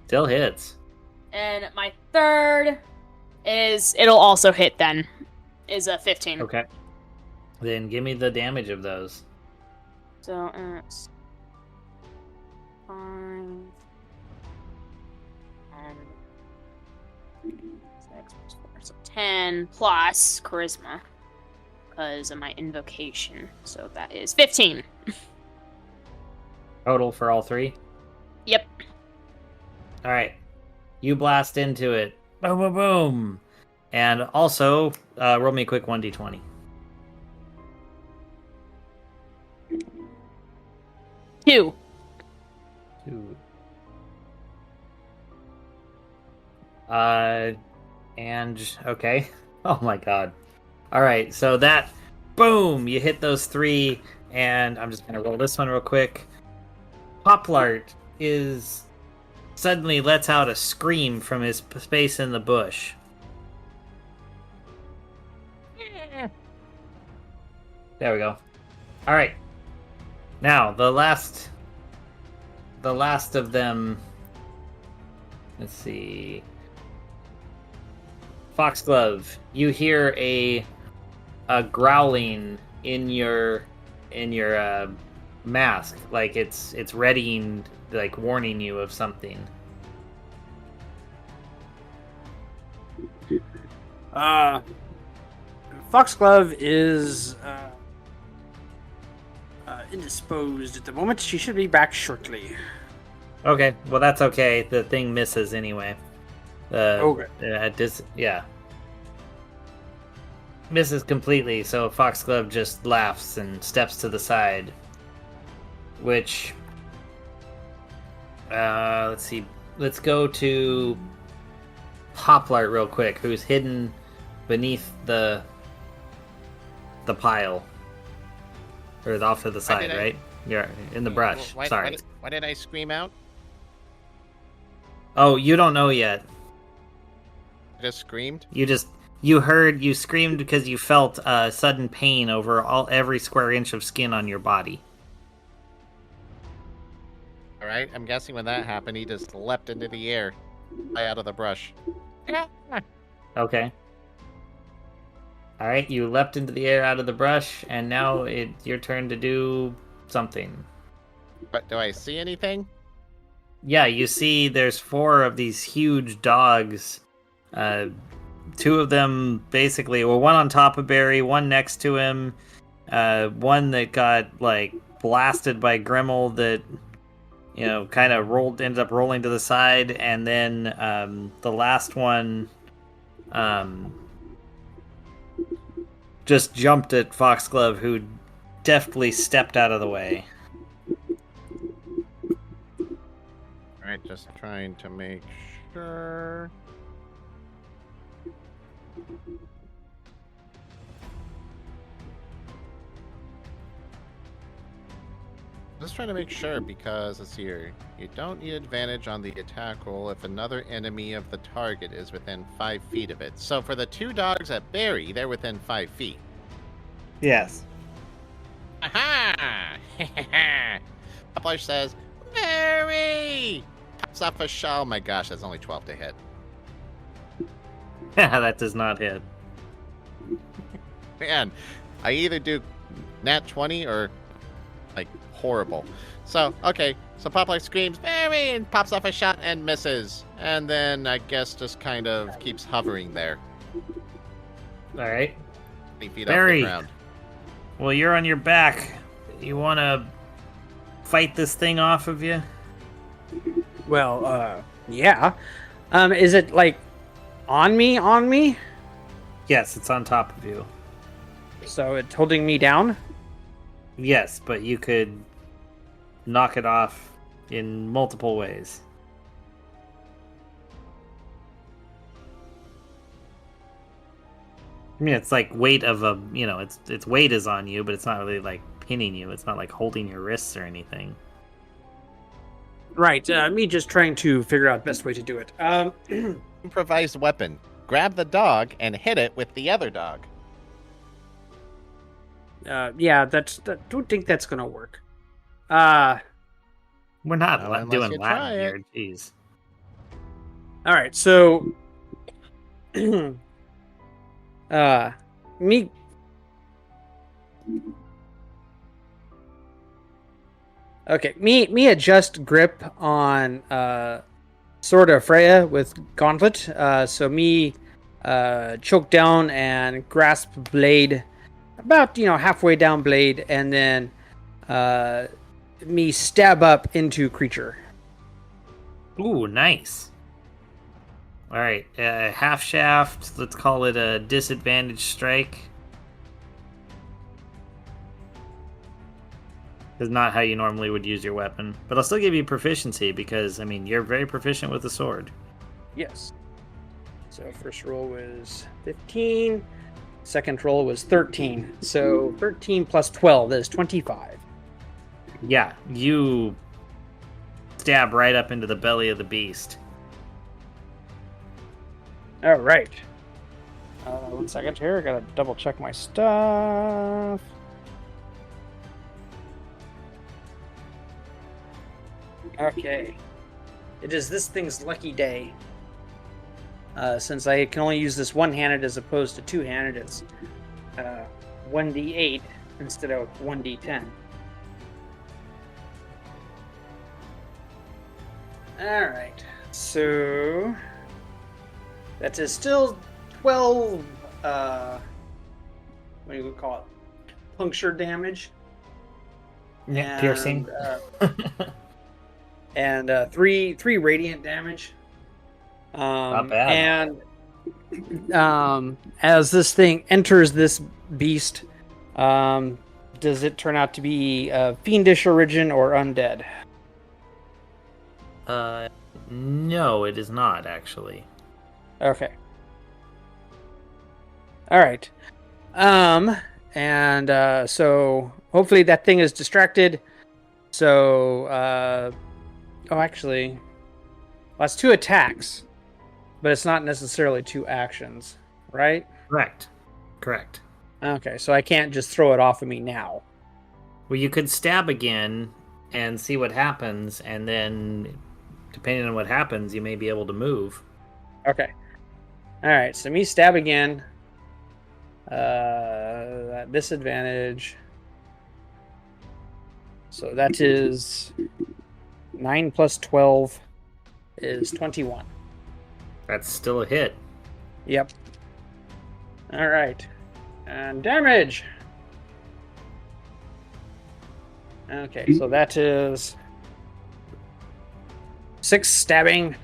Still hits. And my third it'll also hit then, is a 15. Okay. Then give me the damage of those. So it's 5 and 6 plus 4, so 10 plus charisma. because of my invocation. So that is 15. Total for all three? Yep. Alright. You blast into it. Boom, boom, boom. And also, roll me a quick 1d20. 2. 2. And okay. Oh my god. Alright, so that boom, you hit those three, and I'm just gonna roll this one real quick. Poplart is suddenly lets out a scream from his space in the bush. There we go. Alright. Now, the last of them. Let's see. Foxglove, you hear a growling in your mask, like it's readying, like warning you of something. Foxglove is indisposed at the moment. She should be back shortly. Okay, well that's okay. The thing misses anyway. Yeah. Misses completely, so Foxglove just laughs and steps to the side. Which, let's see. Let's go to Poplart real quick, who's hidden beneath the pile. Or off to the side, right? You're in the brush. Sorry. Why did I scream out? Oh, you don't know yet. I just screamed? You screamed because you felt sudden pain over every square inch of skin on your body. Alright, I'm guessing when that happened, he just leapt into the air, fly out of the brush. Okay. Alright, you leapt into the air out of the brush, and now it's your turn to do something. But do I see anything? Yeah, you see there's 4 of these huge dogs. 2 of them basically, well, one on top of Barry, one next to him, one that got like blasted by Grimmel that, you know, kind of ended up rolling to the side, and then the last one just jumped at Foxglove, who deftly stepped out of the way. Alright, just trying to make sure. Just trying to make sure, because let's see here. You don't need advantage on the attack roll if another enemy of the target is within 5 feet of it. So for the 2 dogs at Barry, they're within 5 feet. Yes. Aha! Poplar says, Barry! Pops off a shell. Oh my gosh, that's only 12 to hit. That does not hit. Man, I either do nat 20 or like horrible. So, okay, so Poplar screams, Barry! And pops off a shot and misses. And then I guess just kind of keeps hovering there. Alright. 20 feet Barry, off the ground. well, you're on your back. You want to fight this thing off of you? Well, yeah. Is it like on me? Yes, it's on top of you. So it's holding me down? Yes, but you could knock it off in multiple ways. I mean, it's like weight of a, you know, its weight is on you, but it's not really like pinning you. It's not like holding your wrists or anything. Right, me just trying to figure out best way to do it. Improvised weapon. Grab the dog and hit it with the other dog. Yeah, don't think that's gonna work. We're not Well, unless doing you Latin try here. it. Jeez. All right, so me. Okay, me adjust grip on Sword of Freya with Gauntlet. So me choke down and grasp blade about halfway down blade, and then me stab up into creature. Ooh, nice. All right, half shaft. Let's call it a disadvantage strike. Is not how you normally would use your weapon, but I'll still give you proficiency because I mean you're very proficient with the sword. Yes. So first roll was 15. Second roll was 13. So 13 plus 12 is 25. Yeah, you stab right up into the belly of the beast. All right. 1 second here. I gotta double check my stuff. Okay. It is this thing's lucky day. Since I can only use this one-handed as opposed to two-handed, it's 1d8 instead of 1d10. Alright, so that is still 12, what do you call it? Puncture damage. Yeah, piercing. And three radiant damage. Not bad. And as this thing enters this beast, does it turn out to be fiendish origin or undead? No, it is not actually. Okay. All right. And so hopefully that thing is distracted. So, actually, well, it's 2 attacks, but it's not necessarily 2 actions, right? Correct. Okay, so I can't just throw it off of me now. Well, you could stab again and see what happens, and then, depending on what happens, you may be able to move. Okay. All right, so me stab again. At disadvantage. So that is 9 plus 12 is 21. That's still a hit. Yep. All right. And damage. Okay, so that is 6 stabbing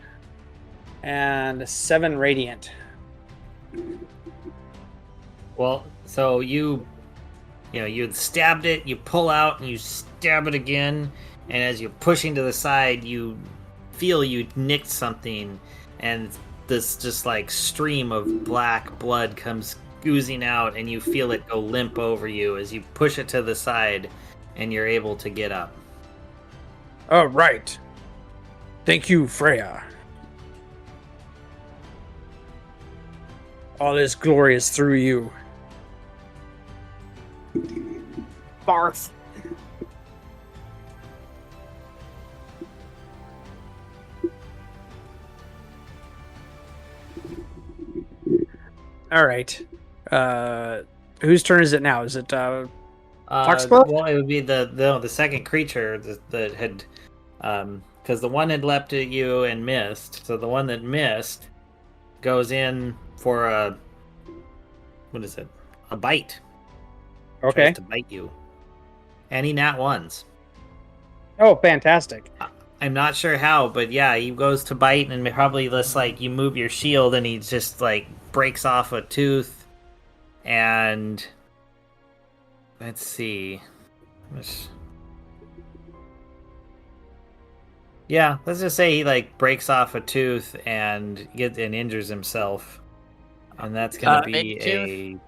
and 7 radiant. Well, so you had stabbed it, you pull out and you stab it again, and as you're pushing to the side, you feel you nicked something, and this just like stream of black blood comes oozing out, and you feel it go limp over you as you push it to the side, and you're able to get up. All right. Thank you, Freya. All this glory is through you. Barf. All right. Whose turn is it now? Is it Foxglove? Well, it would be the second creature that had, because the one had leapt at you and missed. So the one that missed goes in for a bite. Okay. Tries to bite you. And he nat ones. Oh, fantastic. I'm not sure how, but yeah, he goes to bite, and probably just like you move your shield, and he just like breaks off a tooth. And let's see. Yeah, let's just say he like breaks off a tooth and injures himself, and that's gonna be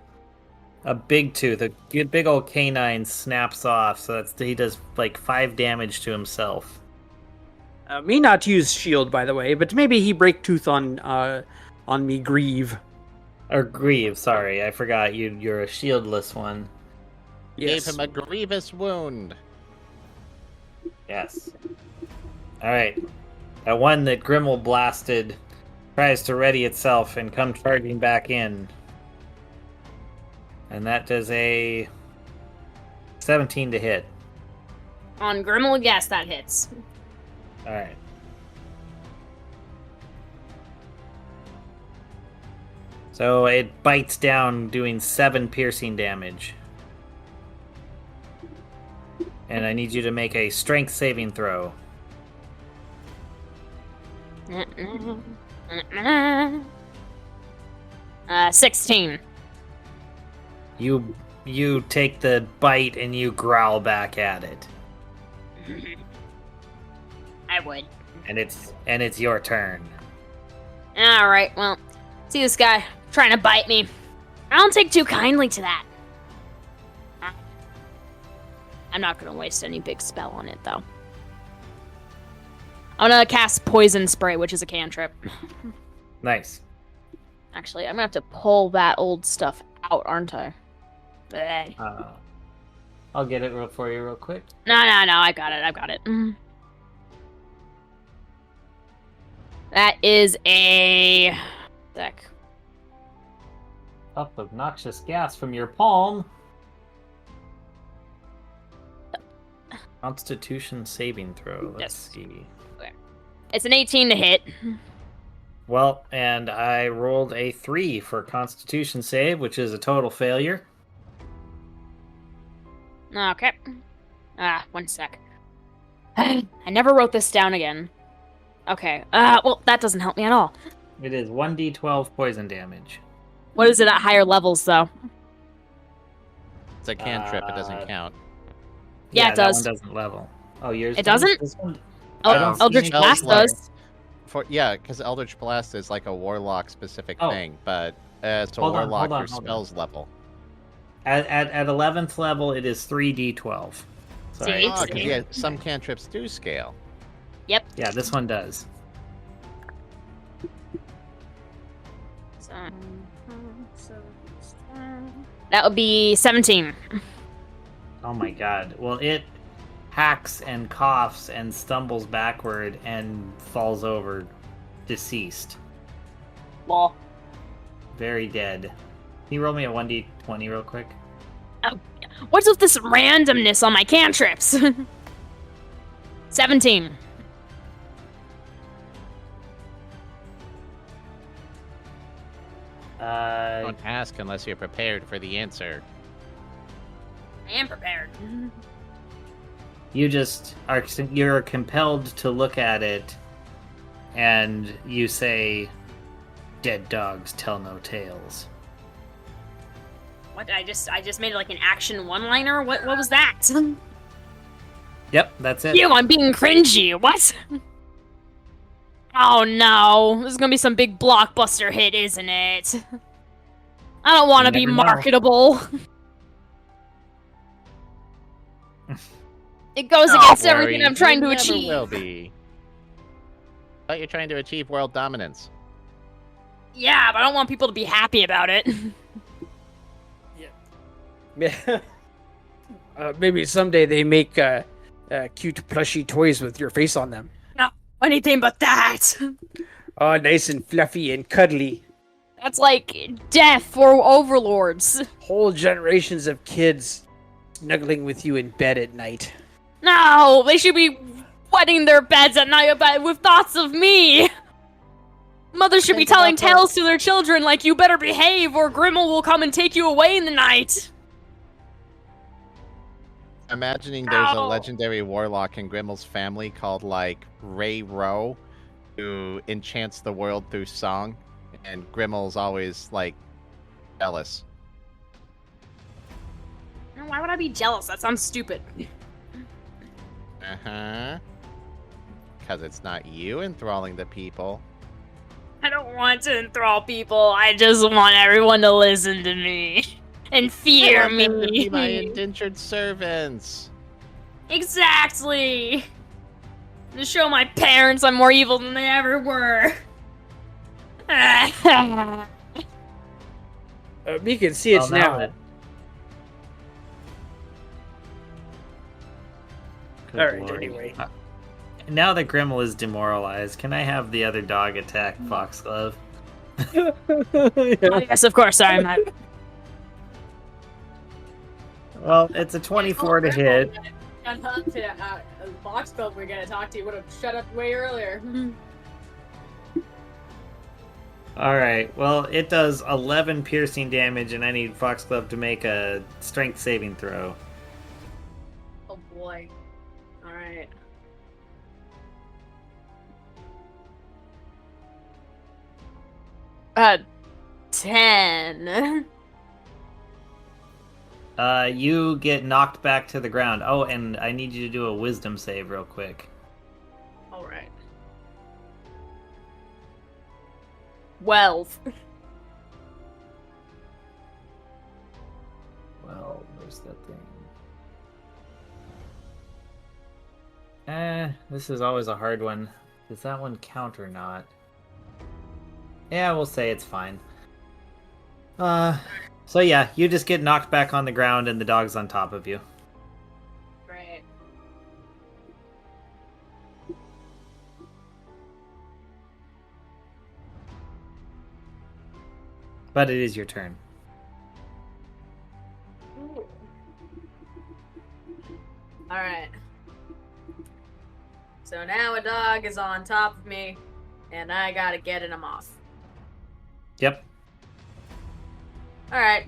a big tooth. A big old canine snaps off, so he does like 5 damage to himself. Me not use shield, by the way, but maybe he break tooth on me grieve. Or grieve, sorry, I forgot you're a shieldless one. Yes. Gave him a grievous wound. Yes. Alright. That one that Grimmel blasted tries to ready itself and come charging back in. And that does a 17 to hit. On Grimmel, yes, that hits. Alright. So it bites down, doing 7 piercing damage. And I need you to make a strength saving throw. 16. You take the bite and you growl back at it. I would. And it's your turn. Alright, well, see this guy trying to bite me. I don't take too kindly to that. I'm not gonna waste any big spell on it, though. I'm gonna cast Poison Spray, which is a cantrip. Nice. Actually, I'm gonna have to pull that old stuff out, aren't I? Bleh. I'll get it for you real quick. No, I got it. That is a... Deck. Puff of noxious gas from your palm. Constitution saving throw. Let's see. Okay. It's an 18 to hit. Well, and I rolled a 3 for Constitution save, which is a total failure. Okay. 1 sec. I never wrote this down again. Okay. Well, that doesn't help me at all. It is 1d12 poison damage. What is it at higher levels, though? It's a cantrip. It doesn't count. Yeah, it does. That one doesn't level. Oh, yours It doesn't? This one? Oh, I don't see Eldritch any Blast colors. does. Because Eldritch Blast is like a warlock specific Oh. thing, but it's a Hold on, warlock hold on, for hold on. spells level. At 11th level, it is 3d12. Sorry. See? Oh, because some cantrips do scale. Yep. Yeah, this one does. That would be 17. Oh my god. Well, it hacks and coughs and stumbles backward and falls over, deceased. Lol. Very dead. Can you roll me a 1d20 real quick? What's with this randomness on my cantrips? 17. Don't ask unless you're prepared for the answer. I am prepared. You just are, you're compelled to look at it and you say, "Dead dogs tell no tales." What? I just made like an action one-liner? What was that? Yep, that's it. I'm being cringy. What? Oh no. This is gonna be some big blockbuster hit, isn't it? I don't want to be never know. marketable. It goes Don't against worry, everything I'm trying to you never achieve. will be. Thought you're trying to achieve world dominance. Yeah, but I don't want people to be happy about it. Yeah. Maybe someday they make cute plushy toys with your face on them. No, anything but that. Oh, nice and fluffy and cuddly. That's like death for overlords. Whole generations of kids snuggling with you in bed at night. No, they should be wetting their beds at night with thoughts of me. Mothers should be Think telling about that. tales to their children like, "You better behave or Grimmel will come and take you away in the night." Imagining there's a Ow. legendary warlock in Grimmel's family called, like, Ray Rowe, who enchants the world through song, and Grimmel's always, like, jealous. Why would I be jealous? That sounds stupid. Uh-huh. Because it's not you enthralling the people. I don't want to enthrall people. I just want everyone to listen to me and fear I want them to be my me. indentured servants. Exactly. To show my parents I'm more evil than they ever were. We can see it's Well, now. that- Good Alright, lord. anyway. Now that Grimmel is demoralized, can I have the other dog attack Foxglove? Yeah. Oh, yes, of course. Sorry, my... Well, it's a 24 to hit. And Box Club we're gonna talk to you would have shut up way earlier. Alright, well, it does 11 piercing damage, and I need Foxglove to make a strength saving throw. Oh boy. All right. Uh, 10. You get knocked back to the ground. Oh, and I need you to do a wisdom save real quick. All right. 12. Well, where's that thing? This is always a hard one. Does that one count or not? Yeah, we'll say it's fine. So yeah, you just get knocked back on the ground and the dog's on top of you. Great. But it is your turn. Ooh. All right. So now a dog is on top of me, and I gotta get him off. Yep. All right.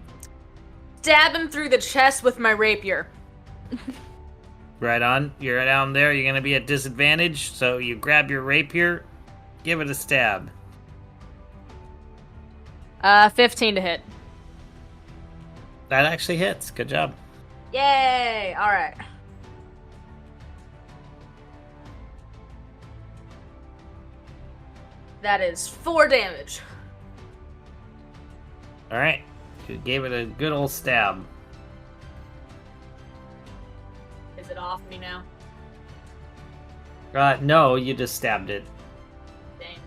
Stab him through the chest with my rapier. Right on. You're down there. You're gonna be at disadvantage, so you grab your rapier, give it a stab. 15 to hit. That actually hits. Good job. Yay! All right. That is 4 damage. All right. You gave it a good old stab. Is it off me now? No, you just stabbed it. Dang.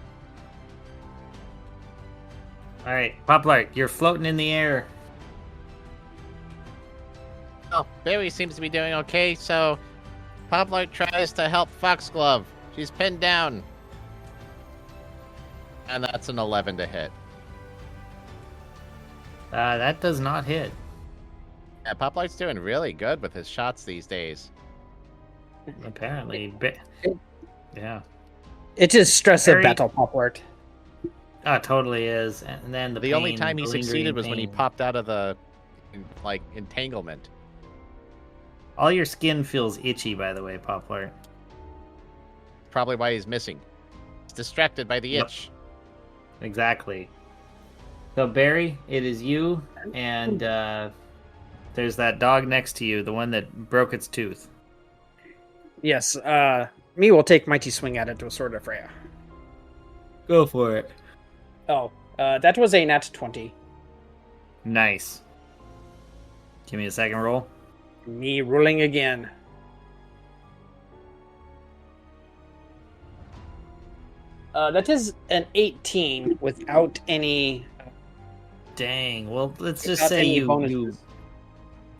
All right, Poplark, you're floating in the air. Oh, Barry seems to be doing okay, so Poplar tries to help Foxglove. She's pinned down. And that's an 11 to hit. That does not hit. Yeah, Poplar's doing really good with his shots these days. Apparently. Yeah. It is stress Very- of battle, Poplart. Oh, it totally is. And then The only time he lingering succeeded was when he pain. popped out of the, entanglement. All your skin feels itchy, by the way, Poplar. Probably why he's missing. He's distracted by the Yep. itch. Exactly. So, Barry, it is you, and there's that dog next to you, the one that broke its tooth. Yes, me will take mighty swing at it to a sword of Freya. Go for it. Oh, that was a nat 20. Nice. Give me a second roll. Me rolling again. That is an 18 without any. Dang. Well, let's just without say any you bonuses.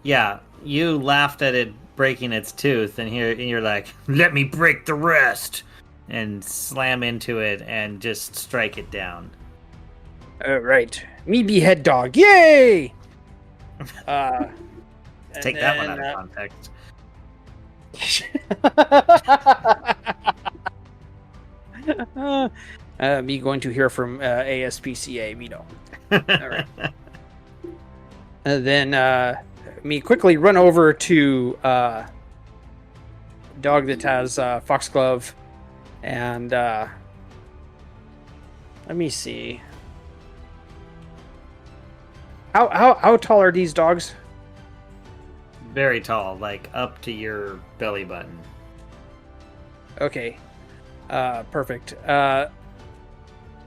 Yeah, you laughed at it breaking its tooth, and you're like, "Let me break the rest," and slam into it and just strike it down. Right. Me behead dog. Yay! Take that one out of context. Me going to hear from ASPCA, Vito. Alright. Then me quickly run over to dog that has Foxglove, and let me see. How tall are these dogs? Very tall, like up to your belly button. Okay. Perfect.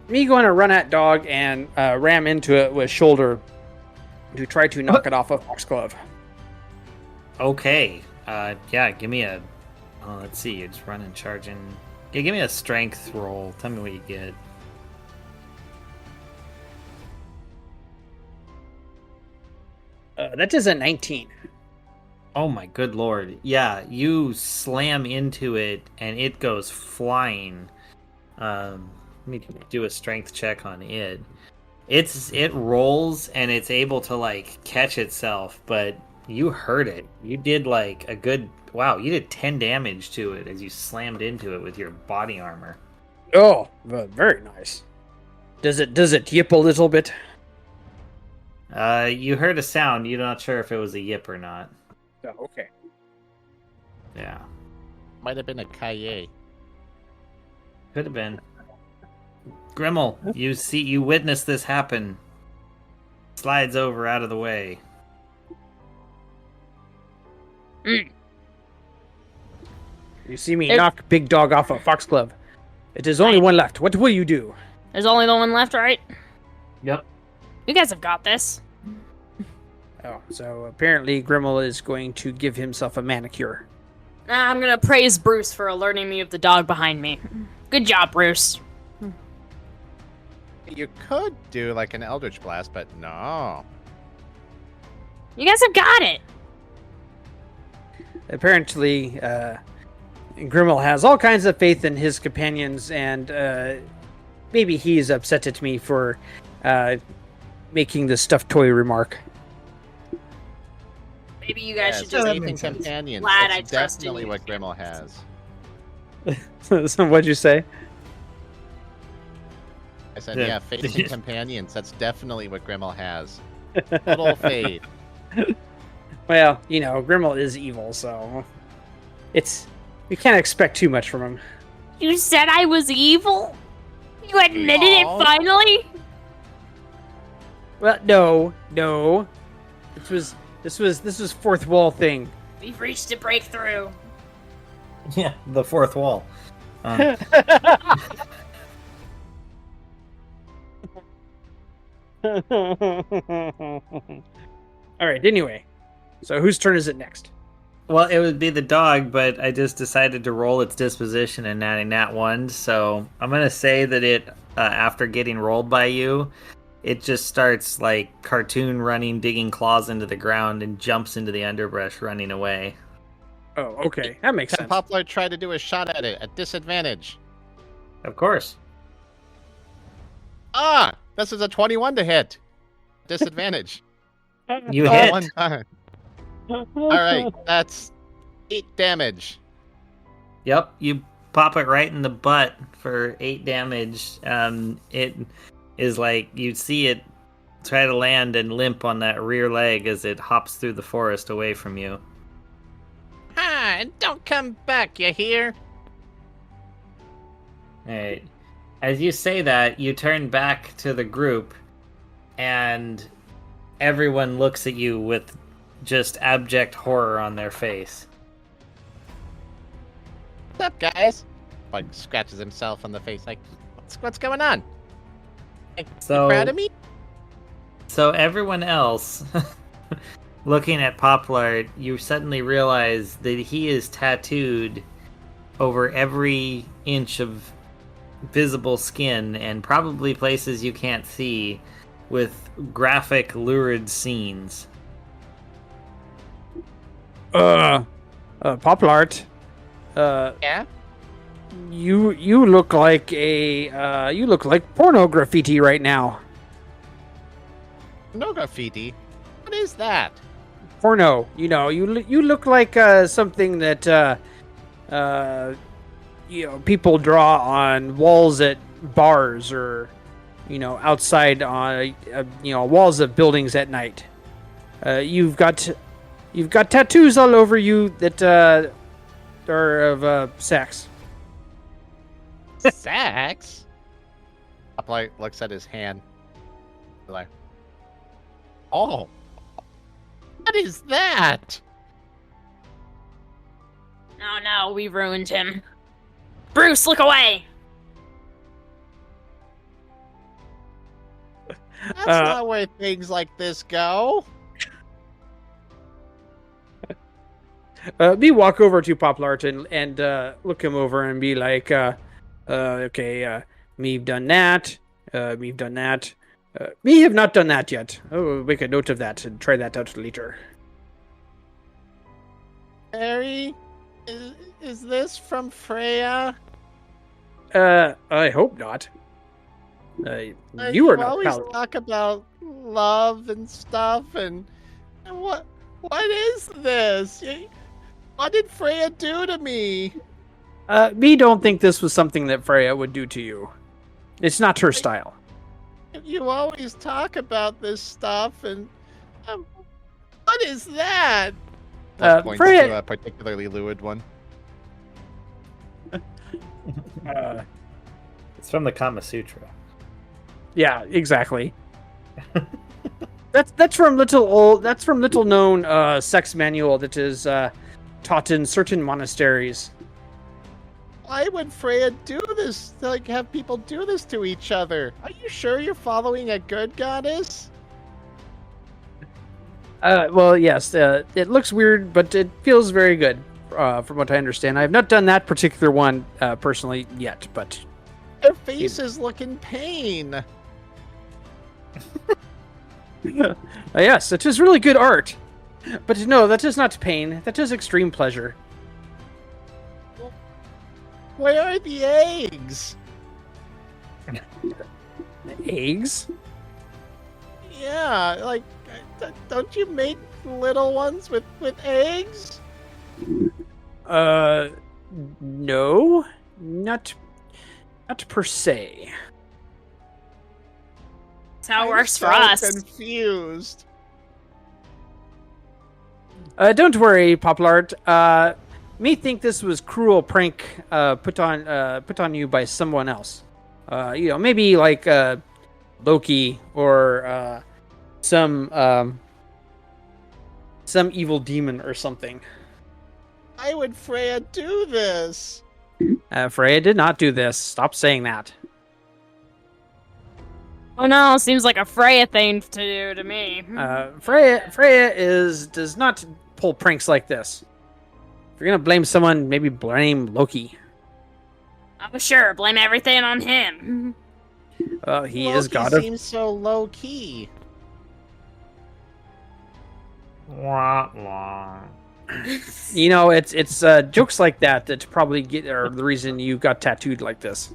Me going to run at dog and ram into it with shoulder to try to knock it off of Foxglove. Okay. Yeah, give me a... Oh, let's see, you're just running, charging... Yeah, give me a strength roll. Tell me what you get. That is a 19. Oh my good lord. Yeah, you slam into it and it goes flying. Let me do a strength check on it. It rolls and it's able to like catch itself, but you hurt it. You did like a good wow, you did 10 damage to it as you slammed into it with your body armor. Oh, very nice. Does it yip a little bit? You heard a sound, you're not sure if it was a yip or not. Oh, okay. Yeah, Might have been a Kaye. could have been. Grimmel, you witness this happen. Slides over out of the way. Mm. You see me It- knock Big Dog off a foxglove. It is only one left. What will you do? There's only the one left, right? Yep. You guys have got this. Oh, so apparently Grimmel is going to give himself a manicure. I'm gonna praise Bruce for alerting me of the dog behind me. Good job, Bruce. You could do like an Eldritch Blast, but no. You guys have got it. Apparently, Grimmel has all kinds of faith in his companions, and maybe he's upset at me for making the stuffed toy remark. Maybe you guys should Yes, just. faith in companions. Glad That's I trusted definitely you. what Grimmel has. So what'd you say? I said, Yeah. yeah, faith in companions. That's definitely what Grimmel has. Total faith. Well, Grimmel is evil, so we can't expect too much from him. You said I was evil? You admitted it Aw. finally? Well, no. This was fourth wall thing. We've reached a breakthrough. Yeah, the fourth wall. All right. Anyway, so whose turn is it next? Well, it would be the dog, but I just decided to roll its disposition and natty nat one. So I'm gonna say that it, after getting rolled by you, it just starts like cartoon running, digging claws into the ground, and jumps into the underbrush, running away. Oh, okay, that makes Can sense. Poplar try to do a shot at it at disadvantage? Of course. Ah! This is a 21 to hit. Disadvantage. You Oh, hit. one time. Alright, that's 8 damage. Yep, you pop it right in the butt for 8 damage. It is like you see it try to land and limp on that rear leg as it hops through the forest away from you. Ah, and don't come back, you hear? Alright. As you say that, you turn back to the group, and everyone looks at you with just abject horror on their face. What's up, guys? Like, scratches himself on the face, like, what's going on? Like, So- you proud of me? So everyone else, looking at Poplar, you suddenly realize that he is tattooed over every inch of visible skin and probably places you can't see with graphic, lurid scenes. Poplart. Yeah? You look like you look like porno graffiti right now. No graffiti. What is that? Porno. You look like something that people draw on walls at bars or outside on walls of buildings at night. You've got tattoos all over you that are of sex. Sax? Poplar looks at his hand. Like, oh. What is that? Oh no, we ruined him. Bruce, look away! That's not where things like this go. Me walk over to Poplart and look him over and be like, okay, me've done that. We've done that. We have not done that yet. Oh, make a note of that and try that out later. Harry, is this from Freya? I hope not. You are not always paladin. talk about love and stuff, and what is this? What did Freya do to me? Me don't think this was something that Freya would do to you. It's not her style. You always talk about this stuff, and what is that? Point Freya. to a particularly lewd one. It's from the Kama Sutra. Yeah, exactly. That's from little known sex manual that is taught in certain monasteries. Why would Freya do this? Like, have people do this to each other? Are you sure you're following a good goddess? Well, yes, it looks weird, but it feels very good, from what I understand. I have not done that particular one personally yet, but Her faces look in pain. yes, it is really good art. But no, that is not pain. That is extreme pleasure. Where are the eggs? Eggs? Yeah, like, don't you make little ones with eggs? No, not per se. That's how it I'm works for so us. confused. Don't worry, Poplart. Me think this was cruel prank put on you by someone else. Maybe like Loki or some evil demon or something. Why would Freya do this? Freya did not do this. Stop saying that. Oh no, seems like a Freya thing to do to me. Freya does not pull pranks like this. If you're gonna blame someone, maybe blame Loki. Oh sure, blame everything on him. He is Loki god of. seems so low key. Wah, wah. It's jokes like that probably are the reason you got tattooed like this.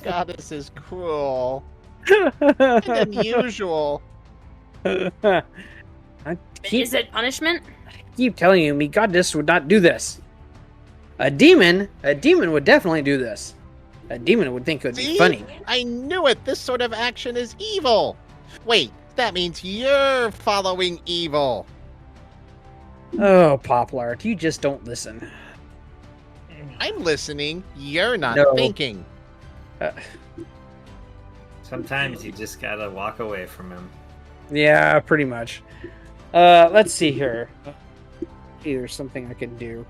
Goddess is cruel and unusual. I Is it punishment? keep telling you, me goddess would not do this. A demon would definitely do this. A demon would think it would be See? funny. I knew it. This sort of action is evil. Wait, that means you're following evil. Oh, Poplart, you just don't listen. I'm listening. You're not No. thinking. Sometimes you just gotta walk away from him. Yeah, pretty much. Let's see here. Maybe there's something I can do.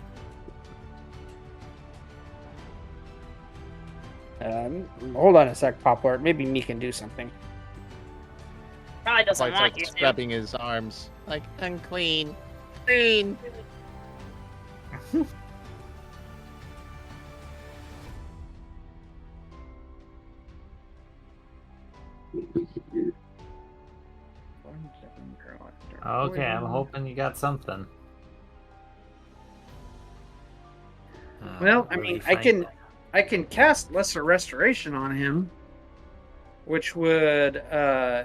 Hold on a sec, Poplart. Maybe me can do something. Probably doesn't Like want you starts to. rubbing his arms. Like, unclean. Clean. Okay, I'm hoping you got something. Well, I where do mean, you I find can it? I can cast Lesser Restoration on him, which would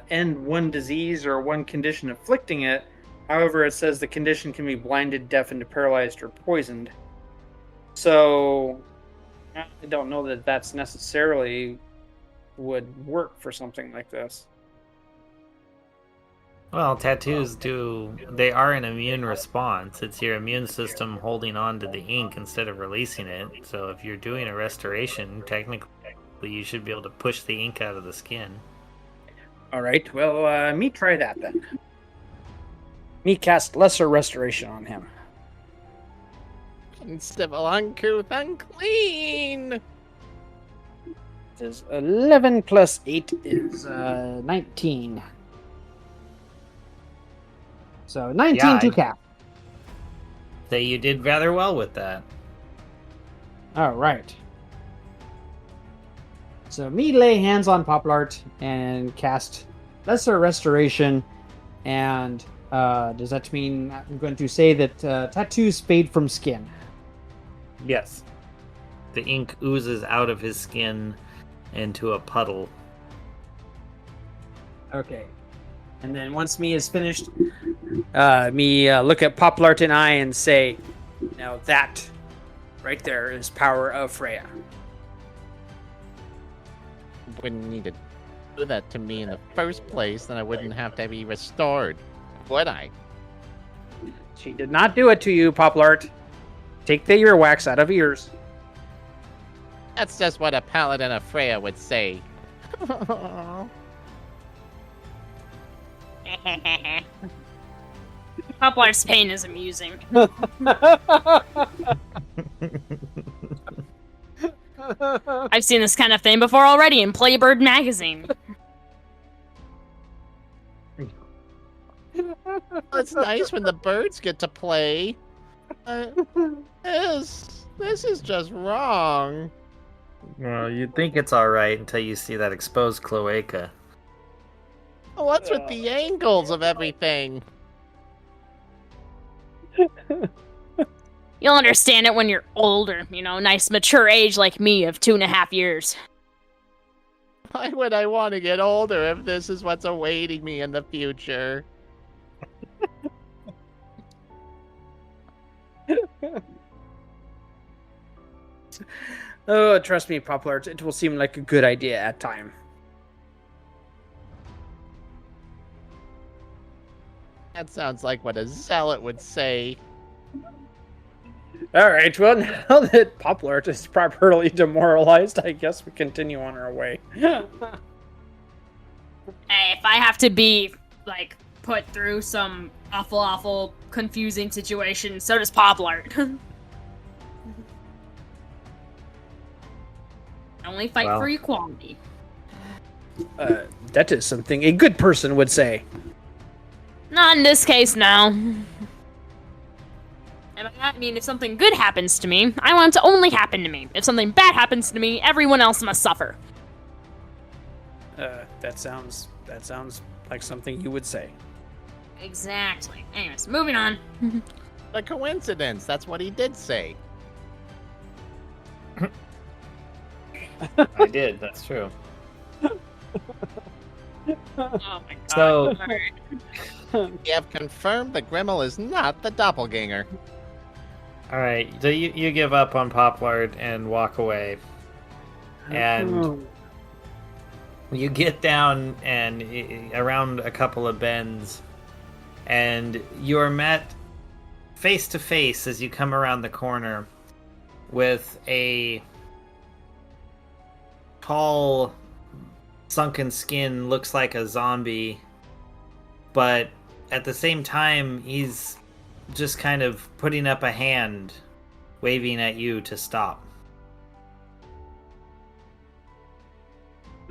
end one disease or one condition afflicting it. However, it says the condition can be blinded, deafened, paralyzed, or poisoned. So, I don't know that that's necessarily would work for something like this. Well, tattoos they are an immune response. It's your immune system holding on to the ink instead of releasing it. So if you're doing a restoration, technically you should be able to push the ink out of the skin. All right, well, me try that then. Me cast Lesser Restoration on him. Civil, uncouth, unclean. It is 11 plus 8 is 19. So 19 Yeah, to cast. So you did rather well with that. All right. So me lay hands on Poplart and cast Lesser Restoration, and does that mean I'm going to say that tattoos fade from skin? Yes. The ink oozes out of his skin into a puddle. Okay. And then once me is finished, me look at Poplart and I and say, now that right there is power of Freya. wouldn't need to do that to me in the first place, then I wouldn't have to be restored, would I? She did not do it to you, Poplart. Take the earwax out of ears. That's just what a paladin of Freya would say. Poplar's pain is amusing. I've seen this kind of thing before already in Playbird magazine. It's nice when the birds get to play. This is just wrong. Well, you'd think it's alright until you see that exposed cloaca. What's with the angles of everything? You'll understand it when you're older, nice mature age like me of 2.5 years. Why would I want to get older if this is what's awaiting me in the future? Oh, trust me, Poplart, it will seem like a good idea at time. That sounds like what a zealot would say. All right, well, now that Poplart is properly demoralized, I guess we continue on our way. Hey, if I have to be, put through some awful, confusing situation, so does Poplart. Only fight Well. for equality. That is something a good person would say. Not in this case, no. And by that I mean, if something good happens to me, I want it to only happen to me. If something bad happens to me, everyone else must suffer. That sounds like something you would say. Exactly. Anyways, moving on. A coincidence, that's what he did say. I did, that's true. Oh my god. So- We have confirmed the Grimmel is not the doppelganger. Alright, so you give up on Poplart and walk away. And you get down and around a couple of bends, and you're met face to face as you come around the corner with a tall, sunken skin, looks like a zombie, but at the same time, he's just kind of putting up a hand, waving at you to stop.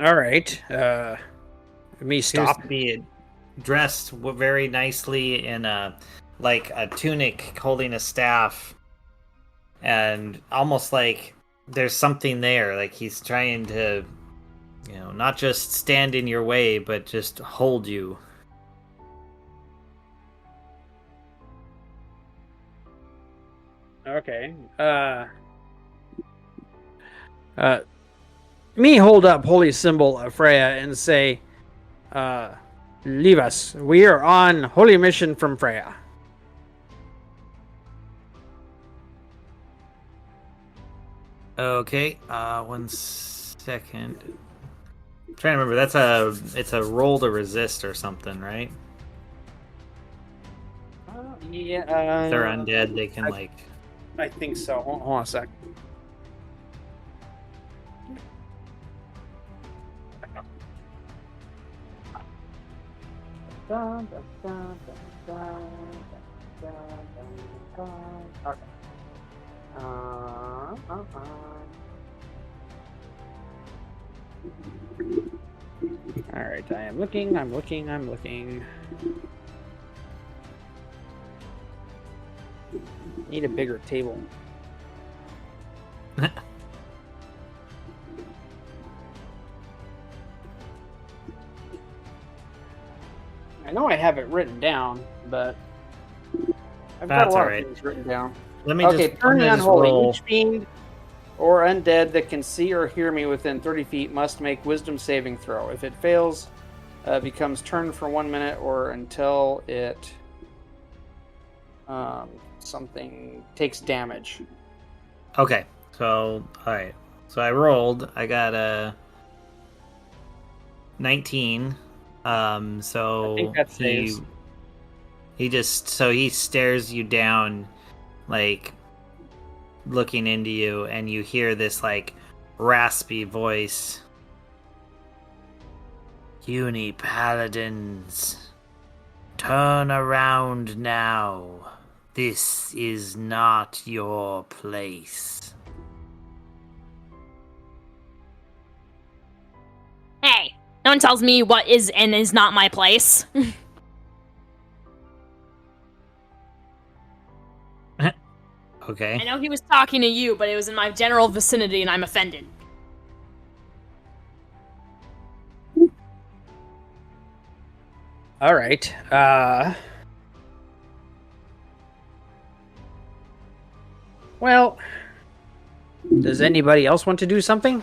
All right. Me Appears stop. to be dressed very nicely in a tunic, holding a staff, and almost like there's something there. Like he's trying to, not just stand in your way, but just hold you. Okay. Me hold up holy symbol of Freya and say, leave us. We are on holy mission from Freya. Okay, 1 second. I'm trying to remember. It's a roll to resist or something, right? Yeah. If they're undead, they can I think so. Hold on a sec. Okay. All right, I'm looking. Need a bigger table. I know I have it written down, but I've got a That's lot alright. of things written down. Let me Okay, just turn me I'm gonna just unholy. roll. Each fiend or undead that can see or hear me within 30 feet must make wisdom saving throw. If it fails, becomes turned for 1 minute or until it something takes damage. Okay, so alright. So I rolled. I got a 19. I So think that saves. he stares you down, like looking into you, and you hear this like raspy voice. Uni paladins, turn around now. This is not your place. Hey, no one tells me what is and is not my place. Okay. I know he was talking to you, but it was in my general vicinity and I'm offended. All right. Well, does anybody else want to do something?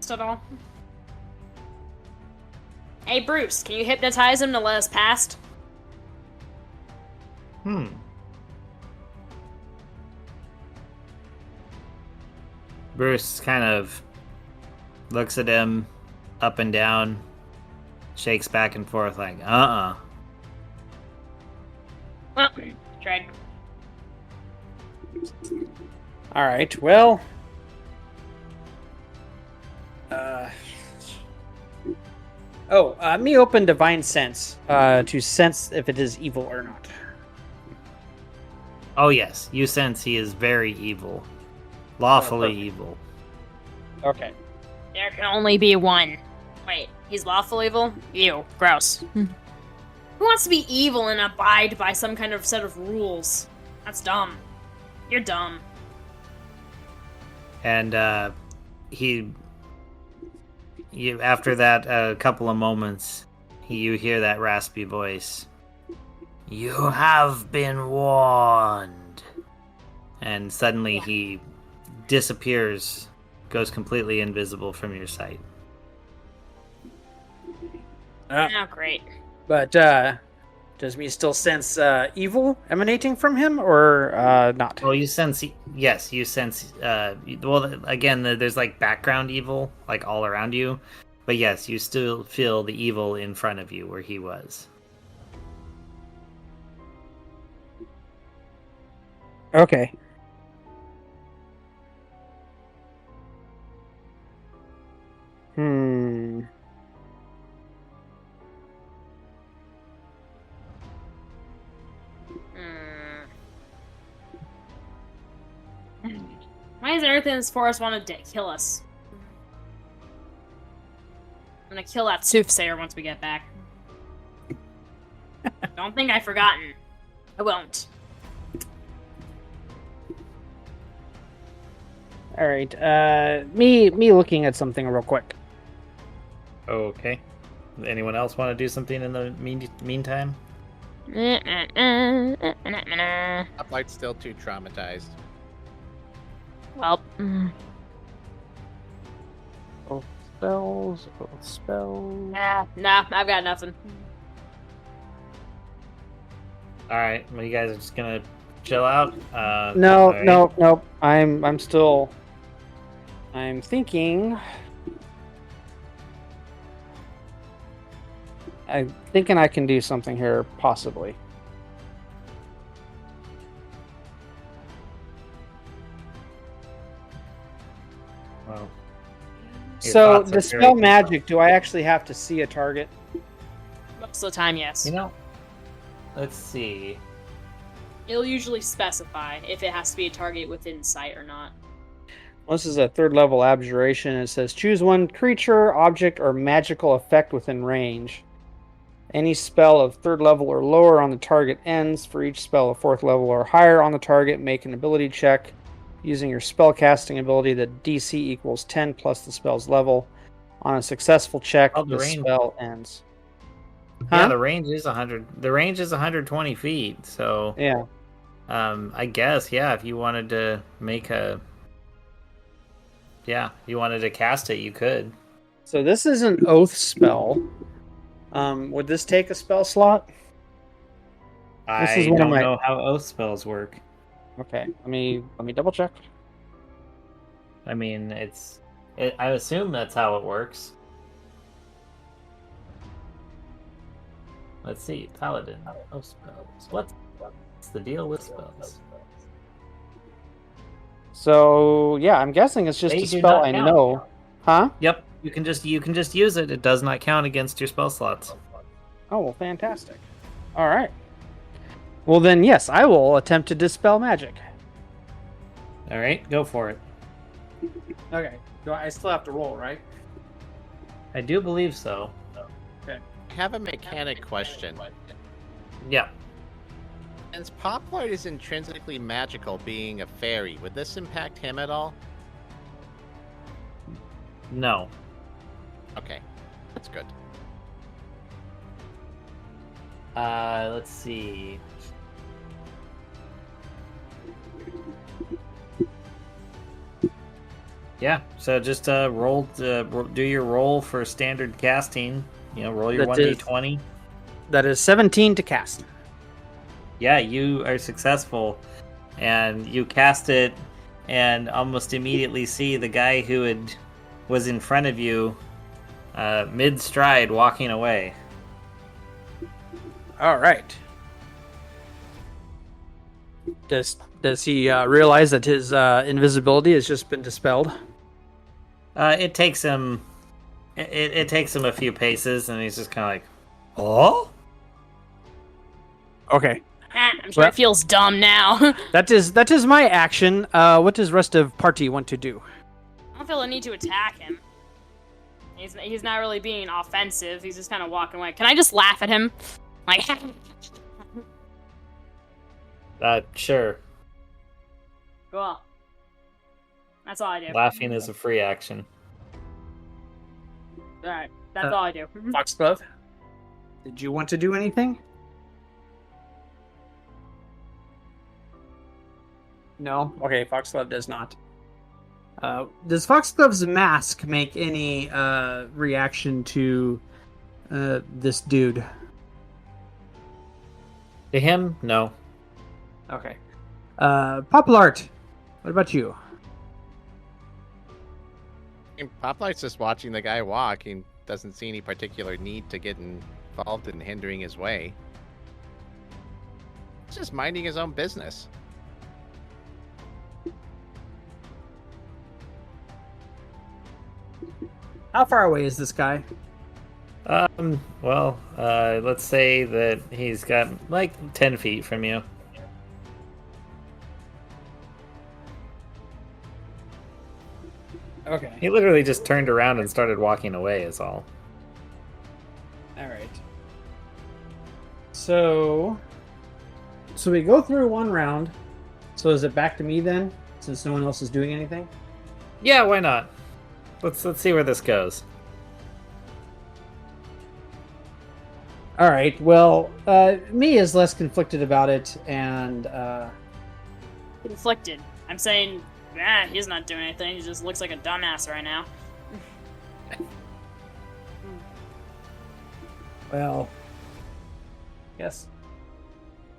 At all. Hey, Bruce, can you hypnotize him to let us past? Bruce kind of looks at him up and down, shakes back and forth like, Well, tried. All right. Well. Me open divine sense to sense if it is evil or not. Oh yes, you sense he is very evil. Lawfully perfect. evil. Okay. There can only be one. Wait, he's lawful evil? Ew, gross. Who wants to be evil and abide by some kind of set of rules? That's dumb. You're dumb. And after that a couple of moments, you hear that raspy voice. You have been warned. And suddenly he disappears, goes completely invisible from your sight. Oh, great. But does me still sense evil emanating from him or not? Well, you sense, yes, you sense, well, again, there's like background evil, like all around you. But yes, you still feel the evil in front of you where he was. Okay. Hmm. Why does everything in this forest want to kill us? I'm gonna kill that soothsayer once we get back. Don't think I've forgotten. I won't. All right. Me looking at something real quick. Okay. Anyone else want to do something in the meantime? Uplight's still too traumatized. Well, Both spells. Both spells. nah, I've got nothing. All right. Well, you guys are just gonna chill out. No, all right. no. I'm still. I'm thinking. I'm thinking I can do something here, possibly. Well, your So, thoughts are dispel very magic. Do I actually have to see a target? Most of the time, yes. You know, let's see. It'll usually specify if it has to be a target within sight or not. Well, this is a third level abjuration. It says choose one creature, object, or magical effect within range. Any spell of third level or lower on the target ends. For each spell of fourth level or higher on the target, make an ability check. Using your spellcasting ability, the DC equals 10 plus the spell's level. On a successful check, Oh, the the range. spell ends. Yeah, Huh? the range is 100. The range is 120 feet. So, Yeah. I guess, yeah, if you wanted to you wanted to cast it, you could. So this is an oath spell. Would this take a spell slot? This is I one of don't my. know how oath spells work. Okay, let me double check. I mean, I assume that's how it works. Let's see, Paladin. Oh, spells. What's the deal with spells? So yeah, I'm guessing it's just They a do spell not I count. know. Huh? Yep, you can just use it. It does not count against your spell slots. Oh well, fantastic. All right. Well then, yes, I will attempt to dispel magic. All right, go for it. Okay. Do I still have to roll, right? I do believe so. Okay. I have a mechanic question. Yeah. Since Poplart is intrinsically magical, being a fairy, would this impact him at all? No. Okay, that's good. Let's see. Yeah, so just do your roll for standard casting. You know, roll your That is- 1d20. That is 17 to cast. Yeah, you are successful, and you cast it, and almost immediately see the guy who was in front of you, mid stride, walking away. All right. Does he realize that his invisibility has just been dispelled? It takes him. It takes him a few paces, and he's just kind of like, "Oh." Okay. I'm sure Well- it feels dumb now. That is my action. What does rest of party want to do? I don't feel the need to attack him. He's not really being offensive. He's just kind of walking away. Can I just laugh at him? Like, Sure. cool. That's all I do. Laughing is a free action. All right, that's all I do. Foxglove, did you want to do anything? No. Okay, Foxglove does not. Does Foxglove's mask make any reaction to this dude? To him, no. Okay. Populart, what about you? Poplart's just watching the guy walk and doesn't see any particular need to get involved in hindering his way. He's just minding his own business. How far away is this guy? Well, let's say that he's got like 10 feet from you. Okay. He literally just turned around and started walking away, is all. All right. So we go through one round. So is it back to me then, since no one else is doing anything? Yeah, why not? Let's see where this goes. All right. Well, me is less conflicted about it, and Conflicted. I'm saying, he's not doing anything. He just looks like a dumbass right now. well, yes.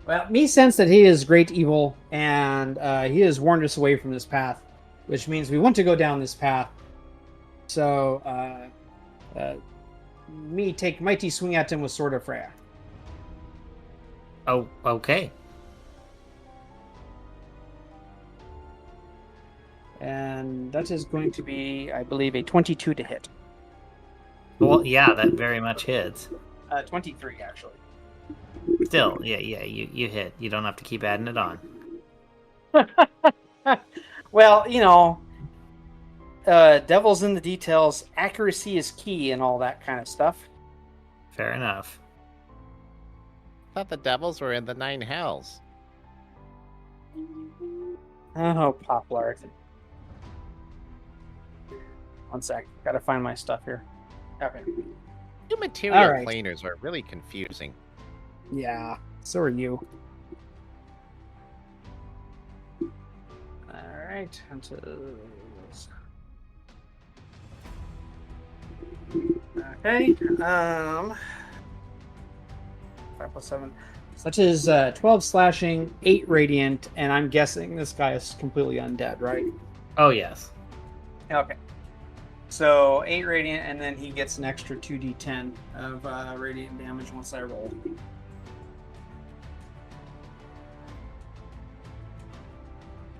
Well, me sense that he is great evil, and he has warned us away from this path, which means we want to go down this path. So, me take mighty swing at him with Sword of Freya. Oh, okay. And that is going to be, I believe, a 22 to hit. Well, yeah, that very much hits. 23, actually. Still, yeah, you hit. You don't have to keep adding it on. Well, devil's in the details. Accuracy is key and all that kind of stuff. Fair enough. I thought the devils were in the 9 hells. Oh, Poplar. One sec. Gotta find my stuff here. Okay. You material All right. planers are really confusing. Yeah, so are you. Alright, onto those. Okay, 5 plus 7. Such as 12 slashing, 8 radiant, and I'm guessing this guy is completely undead, right? Oh, yes. Okay. So 8 radiant, and then he gets an extra 2d10 of radiant damage once I roll.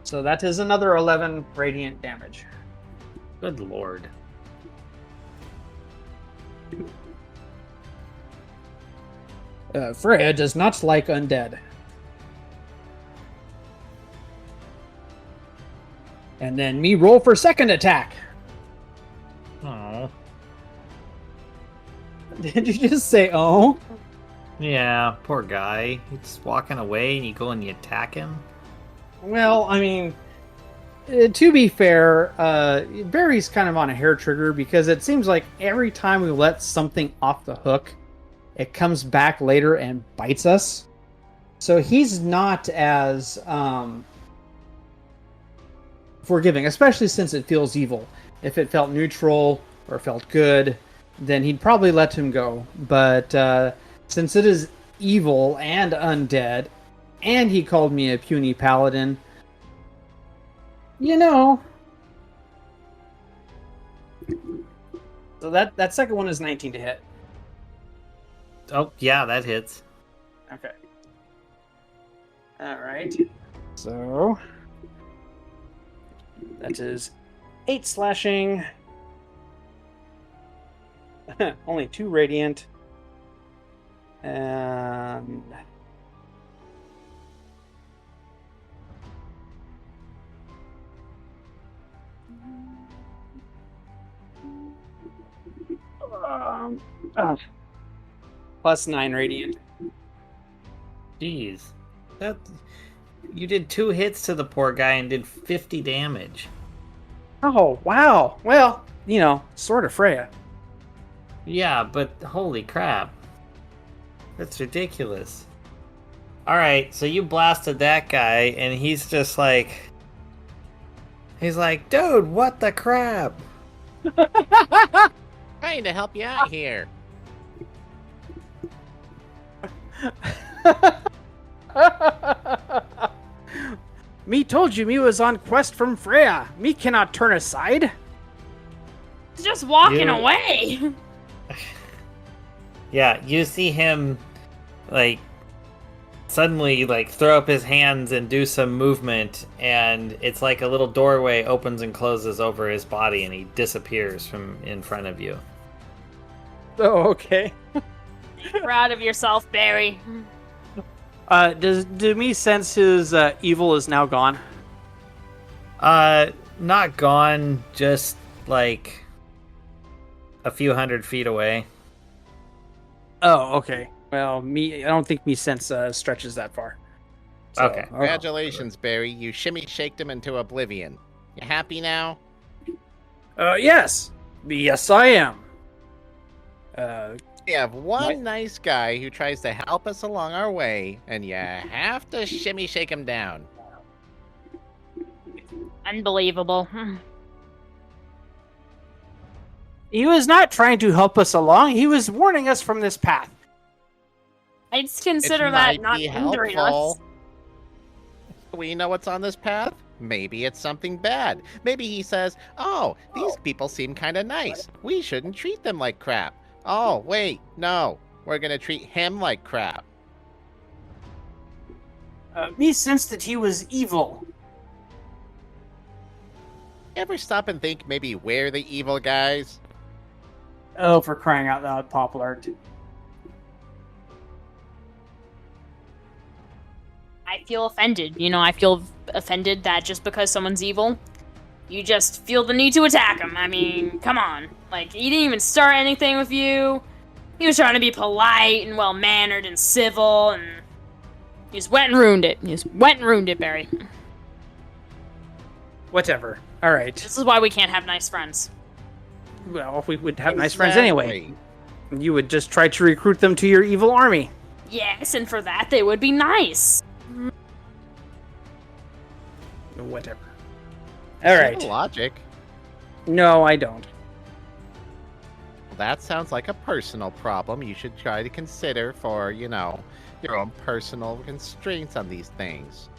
So that is another 11 radiant damage. Good lord. Freya does not like undead. And then me roll for second attack. Oh. Did you just say, oh? Yeah, poor guy. He's walking away and you go and you attack him? Well, I mean, to be fair, Barry's kind of on a hair trigger because it seems like every time we let something off the hook, it comes back later and bites us. So he's not as forgiving, especially since it feels evil. If it felt neutral or felt good, then he'd probably let him go. But since it is evil and undead, and he called me a puny paladin, you know. So that second one is 19 to hit. Oh, yeah, that hits. Okay. All right. So that is 8 slashing. Only 2 radiant. And plus 9 radiant. Jeez. That you did 2 hits to the poor guy and did 50 damage. Oh, wow. Well, you know, sort of Freya. Yeah, but holy crap. That's ridiculous. Alright, so you blasted that guy and he's just like... He's like, dude, what the crap? Trying to help you out here. Me told you me was on quest from Freya. Me cannot turn aside. He's just walking You- away. Yeah, you see him, like, suddenly, like, throw up his hands and do some movement, and it's like a little doorway opens and closes over his body, and he disappears from in front of you. Oh, okay. Proud of yourself, Barry. Do me sense his evil is now gone? Not gone, just, like, a few hundred feet away. Oh, okay. Well, I don't think me sense stretches that far. So, Okay. Congratulations, Barry. You shimmy shaked him into oblivion. You happy now? Yes. Yes, I am. We have one What? nice guy who tries to help us along our way, and you have to shimmy shake him down. Unbelievable. He was not trying to help us along. He was warning us from this path. I'd consider It that might not be hindering us. helpful. We know what's on this path? Maybe it's something bad. Maybe he says, oh, these people seem kind of nice. We shouldn't treat them like crap. Oh, wait, no. We're going to treat him like crap. Me sensed that he was evil. Ever stop and think maybe we're the evil guys? Oh, for crying out loud, Poplar. I feel offended. You know, I feel offended that just because someone's evil, you just feel the need to attack him. I mean, come on. Like, he didn't even start anything with you. He was trying to be polite and well-mannered and civil, and he just went and ruined it. He just went and ruined it, Barry. Whatever. All right. This is why we can't have nice friends. Well, if we would have nice friends anyway, Exactly. you would just try to recruit them to your evil army. Yes, and for that, they would be nice. Whatever. All right. Simple logic. No, I don't. Well, that sounds like a personal problem you should try to consider for, you know, your own personal constraints on these things.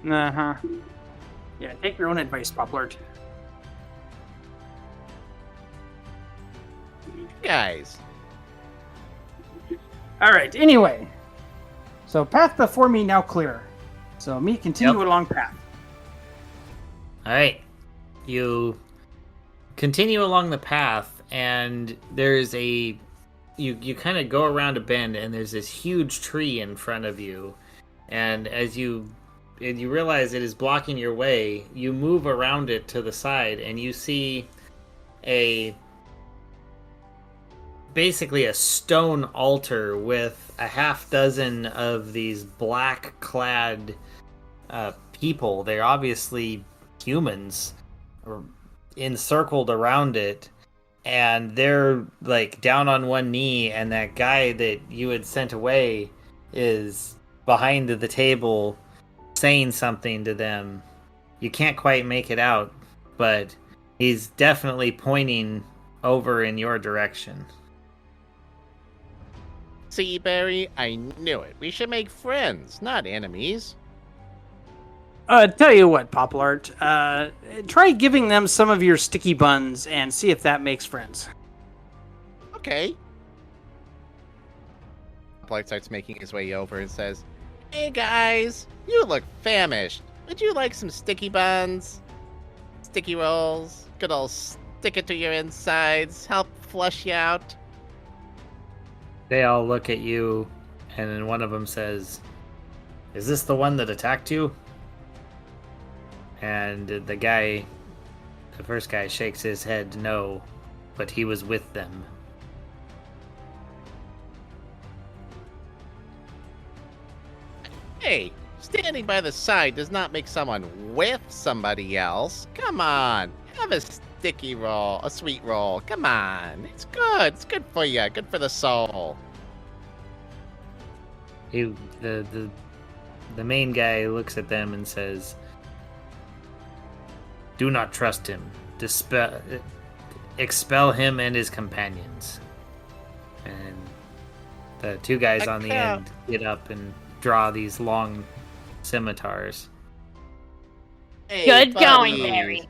Uh-huh. Yeah, take your own advice, Poplart. Guys. All right. Anyway, so path before me now clear. So me continue Yep. along path. All right, you continue along the path, and there's a you kind of go around a bend, and there's this huge tree in front of you, and as you realize it is blocking your way, you move around it to the side, and you see basically a stone altar with a half dozen of these black clad people. They're obviously humans encircled around it, and they're like down on one knee, and that guy that you had sent away is behind the table saying something to them. You can't quite make it out, but he's definitely pointing over in your direction. See, Barry, I knew it. We should make friends, not enemies. Tell you what, Poplart. Try giving them some of your sticky buns and see if that makes friends. Okay. Blight starts making his way over and says, "Hey guys, you look famished. Would you like some sticky buns? Sticky rolls? Good old stick it to your insides, help flush you out." They all look at you, and then one of them says, "Is this the one that attacked you?" And the first guy shakes his head no, but he was with them. Hey, standing by the side does not make someone with somebody else. Come on, have a sticky roll, a sweet roll. Come on, it's good. It's good for you. Good for the soul. The main guy looks at them and says, "Do not trust him. Expel him and his companions." And the two guys on the end get up and draw these long scimitars. Hey, Good going, buddies. Barry.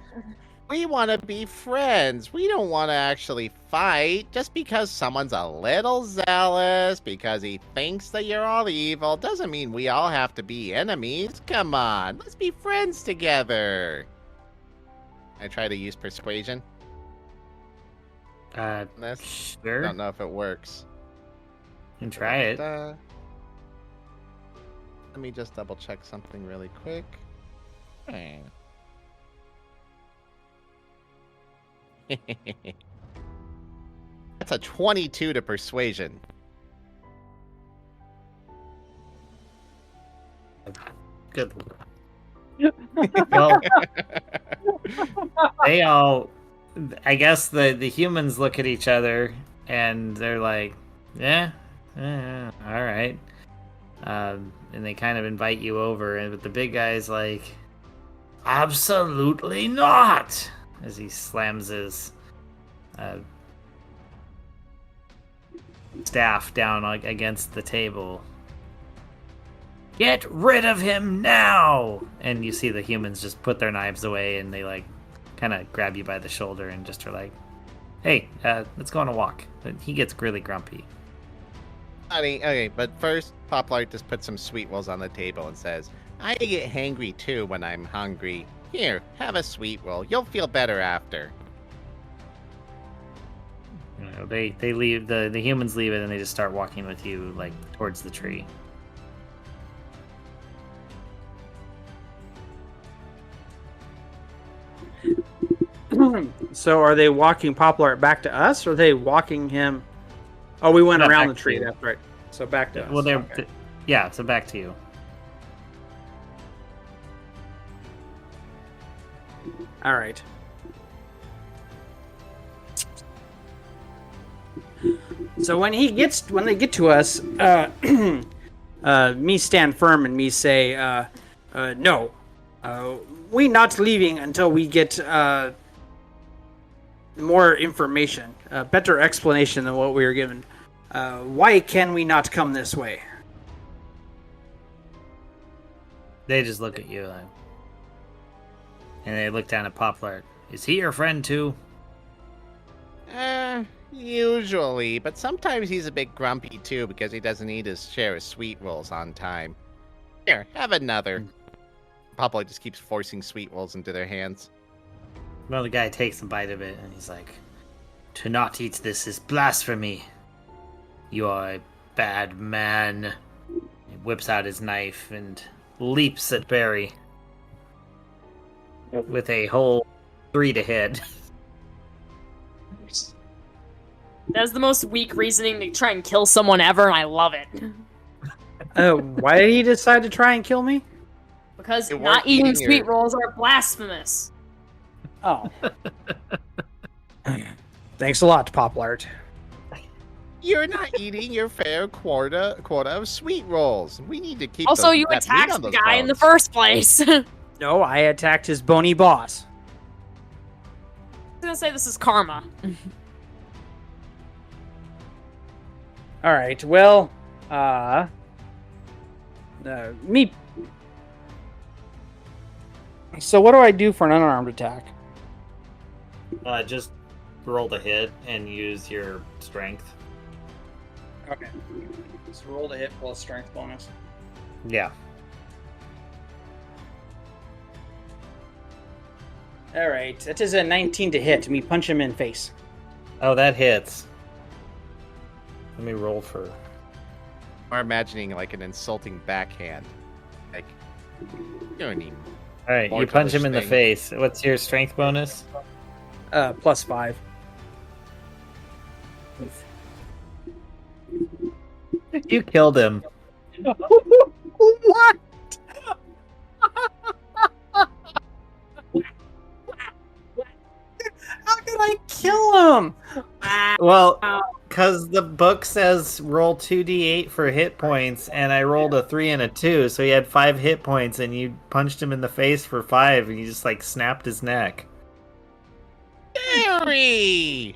We want to be friends. We don't want to actually fight. Just because someone's a little zealous, because he thinks that you're all evil, doesn't mean we all have to be enemies. Come on, let's be friends together. I try to use persuasion. This. Sure. Don't know if it works. You can try it. Let me just double check something really quick. That's a 22 to persuasion. Good. Well, I guess the humans look at each other and they're like, yeah, all right. And they kind of invite you over, but the big guy's like, absolutely not, as he slams his staff down against the table. Get rid of him now! And you see the humans just put their knives away, and they like kind of grab you by the shoulder and just are like, "Hey, let's go on a walk." But he gets really grumpy. Okay, but first, Poplart just puts some sweet rolls on the table and says, "I get hangry too when I'm hungry. Here, have a sweet roll. You'll feel better after." You know, they leave, the humans leave it, and they just start walking with you like towards the tree. So are they walking Poplart back to us, or are they walking him? Oh, we went No, around back the to tree. you. That's right. So back to us. Well, they're Okay. yeah. So back to you. All right. So when they get to us, me stand firm and me say, no, we not leaving until we get more information, a better explanation than what we were given. Why can we not come this way? They just look at you like, and they look down at Poplart. Is he your friend too? Usually, but sometimes he's a bit grumpy too because he doesn't eat his share of sweet rolls on time. Here, have another. Papa just keeps forcing sweet rolls into their hands. Well, the guy takes a bite of it, and he's like, "To not eat this is blasphemy. You are a bad man." He whips out his knife and leaps at Barry with a whole 3 to hit. That's the most weak reasoning to try and kill someone ever, and I love it. Why did he decide to try and kill me? Because You not weren't eating eating sweet your- rolls are blasphemous. Oh. Thanks a lot, Poplart. You're not eating your fair quota of sweet rolls. We need to keep. Also, you that meat attacked on the those guy in the bones. first place. I was No, I attacked his bony boss. gonna say this is karma. All right. Well, me. So what do I do for an unarmed attack? Just roll the hit and use your strength. Okay. So roll to hit plus strength bonus. Yeah. All right. That is a 19 to hit. Me punch him in face. Oh, that hits. Let me roll for... Or imagining like an insulting backhand. Like, you don't even. Alright, More you punch to him in the this face. What's your strength bonus? Plus 5. You killed him. What? How did I kill him? Well, because the book says roll 2d8 for hit points, and I rolled a 3 and a 2, so he had 5 hit points, and you punched him in the face for 5, and you just, like, snapped his neck. Barry!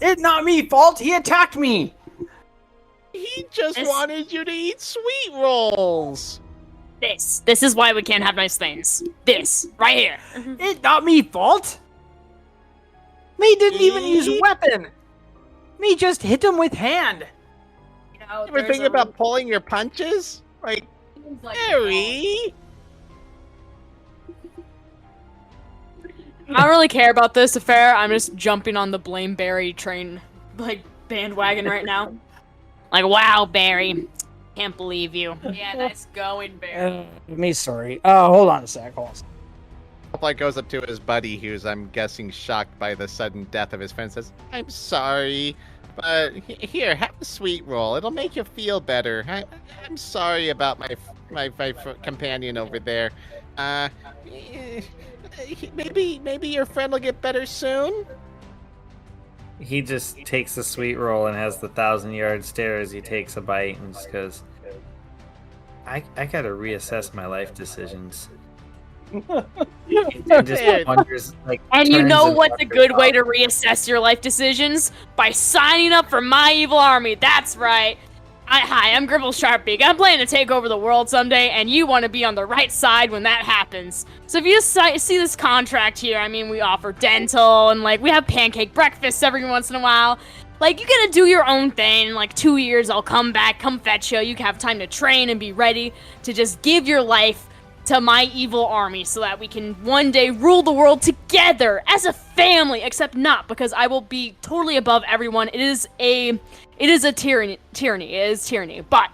It's not me fault. He attacked me. He just This- wanted you to eat sweet rolls. This is why we can't have nice things. This, right here. It's not me fault. Me didn't even use weapon. Me just hit him with hand. You know, You ever think about pulling your punches? Like, Barry? I don't really care about this affair. I'm just jumping on the Blame Barry train, like, bandwagon right now. Like, wow, Barry. Can't believe you. Yeah, nice going, Bear. Me sorry. Hold on a sec. Hold on. Like goes up to his buddy, who's I'm guessing shocked by the sudden death of his friend. Says, "I'm sorry, but here, have a sweet roll. It'll make you feel better. I'm sorry about my companion over there. Maybe your friend will get better soon." He just takes a sweet roll and has the 1,000-yard stare as he takes a bite and just goes, I gotta reassess my life decisions. And just wonders, like, And you turns know and what's a wonders good way off. to reassess your life decisions? By signing up for my evil army. That's right. Hi, I'm Gribble Sharpbeak. I'm planning to take over the world someday, and you want to be on the right side when that happens. So if you see this contract here, I mean, we offer dental, and, like, we have pancake breakfasts every once in a while. Like, you're gonna do your own thing. In, like, 2 years, I'll come back, come fetch you. You can have time to train and be ready to just give your life to my evil army so that we can one day rule the world together as a family, except not, because I will be totally above everyone. It is a tyranny. It is tyranny, but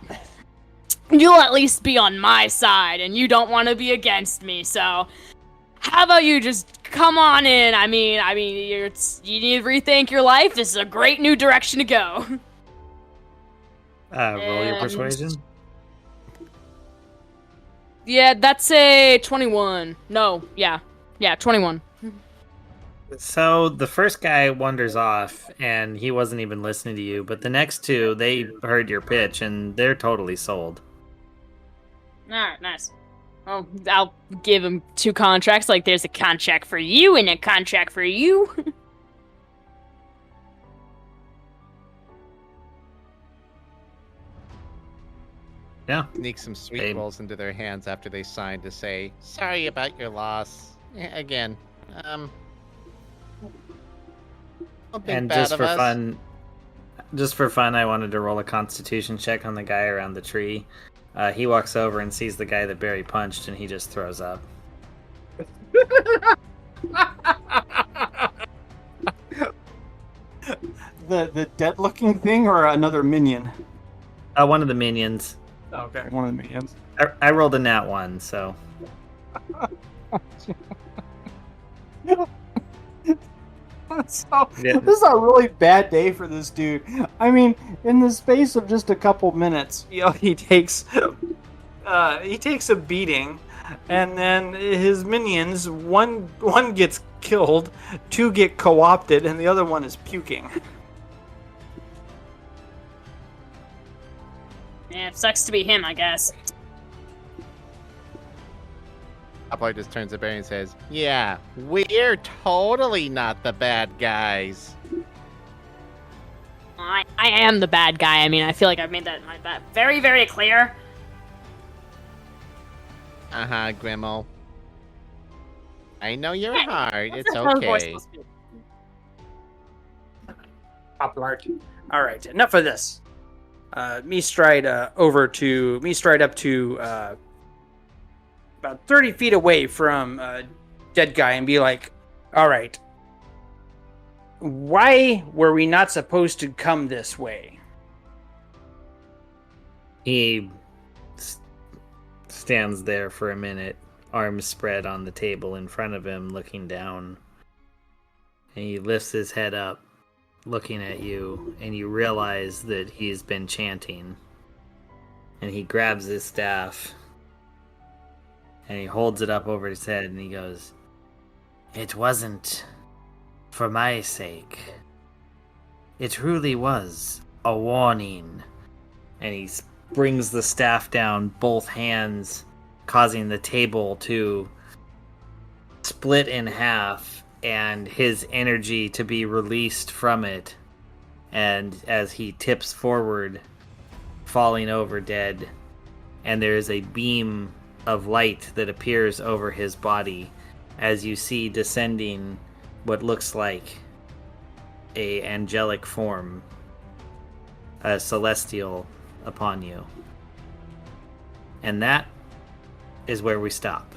you'll at least be on my side, and you don't want to be against me. So, how about you just come on in? I mean, you need to rethink your life. This is a great new direction to go. Roll your And- persuasion. Yeah, that's a 21. No, yeah, 21. So the first guy wanders off, and he wasn't even listening to you. But the next two, they heard your pitch, and they're totally sold. All right, nice. Well, I'll give him 2 contracts. Like, there's a contract for you and a contract for you. Yeah. Sneak some sweet Babe. rolls into their hands after they sign to say, "Sorry about your loss." Again, Don't think And bad just of for us. fun, I wanted to roll a Constitution check on the guy around the tree. He walks over and sees the guy that Barry punched, and he just throws up. The dead looking thing or another minion? One of the minions. Okay, one of the minions. I rolled a nat 1, so So, Yeah. this is a really bad day for this dude. I mean, in the space of just a couple minutes, he takes a beating, and then his minions, one gets killed, 2 get co-opted, and the other one is puking. Yeah, it sucks to be him, I guess. Poplar just turns to Barry and says, "Yeah, we're totally not the bad guys." I am the bad guy. I mean, I feel like I've made that very, very clear. Grimmel. I know your heart. What's It's the hell voice okay. supposed to be? Poplar. All right, enough of this. Me stride up to about 30 feet away from dead guy and be like, "All right, why were we not supposed to come this way?" he stands there for a minute, arms spread on the table in front of him, looking down. And he lifts his head up, looking at you, and you realize that he's been chanting. And he grabs his staff, and he holds it up over his head, and he goes, "It wasn't for my sake. It truly was a warning." And he brings the staff down, both hands, causing the table to split in half and his energy to be released from it. And as he tips forward, falling over dead, and there is a beam of light that appears over his body as you see descending what looks like a angelic form, a celestial, upon you. And that is where we stop.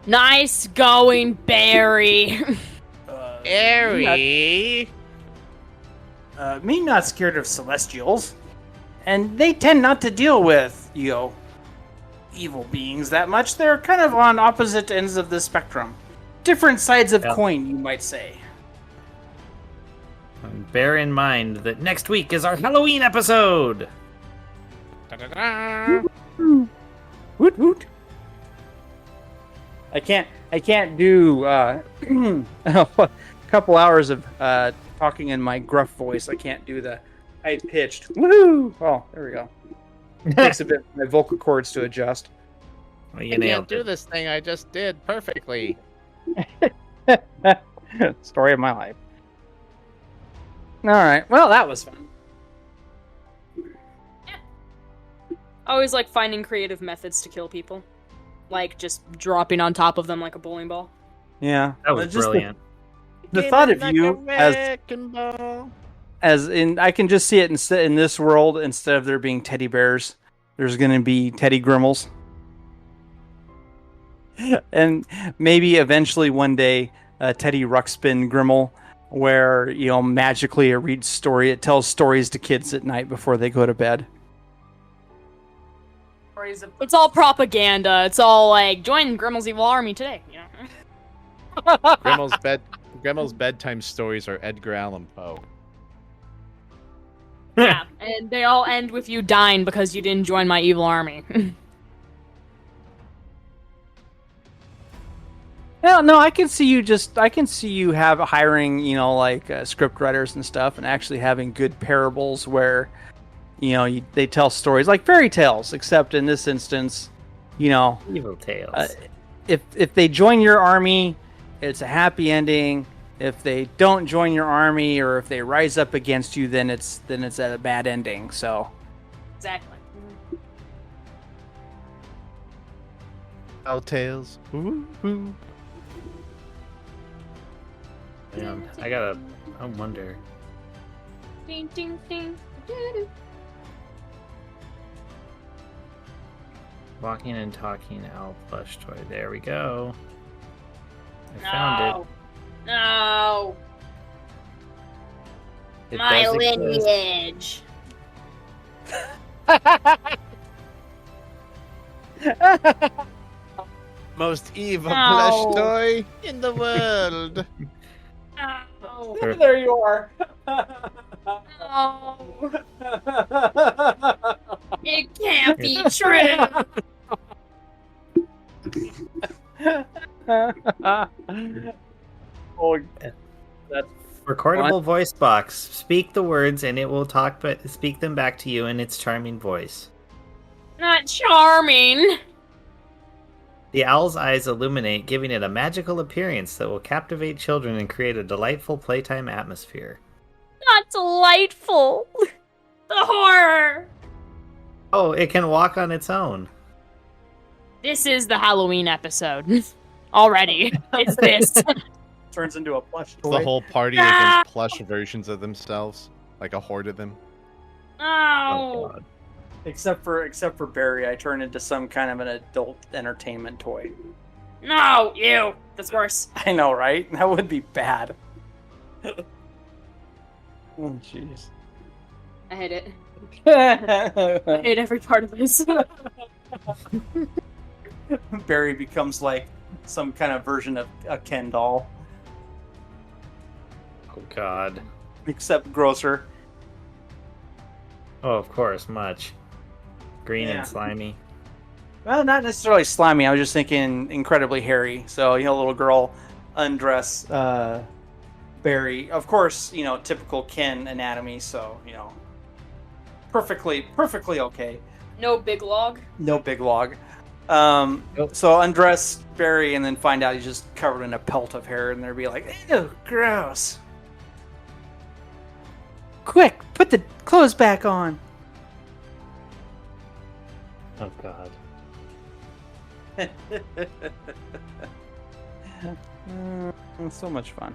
Nice going, Barry. Barry. Me not scared of celestials, and they tend not to deal with evil beings that much. They're kind of on opposite ends of the spectrum, different sides of Yeah. coin, you might say. And bear in mind that next week is our Halloween episode. Da-da-da. Woot woot. I can't do a couple hours of talking in my gruff voice. I can't do the high pitched woo. Oh, there we go. It takes a bit for my vocal cords to adjust. Well, I you can't nailed do it. this thing I just did perfectly. Story of my life. All right. Well, that was fun. I always like finding creative methods to kill people. Like just dropping on top of them like a bowling ball. Yeah, That was just the- brilliant. The Give thought it of like you a wrecking ball. as in, I can just see it in this world. Instead of there being teddy bears, there's going to be Teddy Grimmels, and maybe eventually one day, Teddy Ruxpin Grimmel, where magically it tells stories to kids at night before they go to bed. It's all propaganda. It's all like join Grimmel's evil army today. You know? Grimmel's bedtime stories are Edgar Allan Poe. Yeah, and they all end with you dying because you didn't join my evil army. No, I can see you hiring, script writers and stuff, and actually having good parables where, they tell stories like fairy tales, except in this instance, Evil tales. if they join your army, it's a happy ending. If they don't join your army, or if they rise up against you, then it's a bad ending. So, Exactly. Tell tales. Ooh, ooh. Man, I wonder. Ding, ding, ding. Doo-doo. Walking and talking owl plush toy. There we go. I found No. it. It My does exist. lineage. Most evil No. plush toy in the world. No. There you are. No. It can't be true. Oh, that's Recordable voice box. Speak the words and it will speak them back to you in its charming voice. Not charming. The owl's eyes illuminate, giving it a magical appearance that will captivate children and create a delightful playtime atmosphere. Not delightful. The horror. Oh, it can walk on its own. This is the Halloween episode. Already. It's this. turns into a plush The toy. whole party Ah! against plush versions of themselves, like a horde of them. Oh. God. Except for Barry, I turn into some kind of an adult entertainment toy. No, ew. That's worse. I know, right? That would be bad. Oh, jeez. I hate it. I Barry hate every part of this. becomes like some kind of version of a Ken doll, Oh, God. except grosser. Oh, of course, much. Green Yeah. and slimy. Well, not necessarily slimy. I was just thinking incredibly hairy. So, little girl undress Barry. Of course, typical Ken anatomy. So, perfectly okay. No big log. No big log. Nope. So undress Barry and then find out he's just covered in a pelt of hair, and they'll be like, "Ew, gross! Quick, put the clothes back on." Oh, God. So much fun.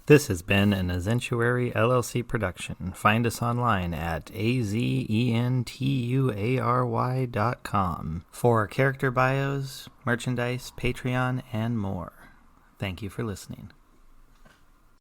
This has been an Azentuary LLC production. Find us online at azentuary.com for character bios, merchandise, Patreon, and more. Thank you for listening.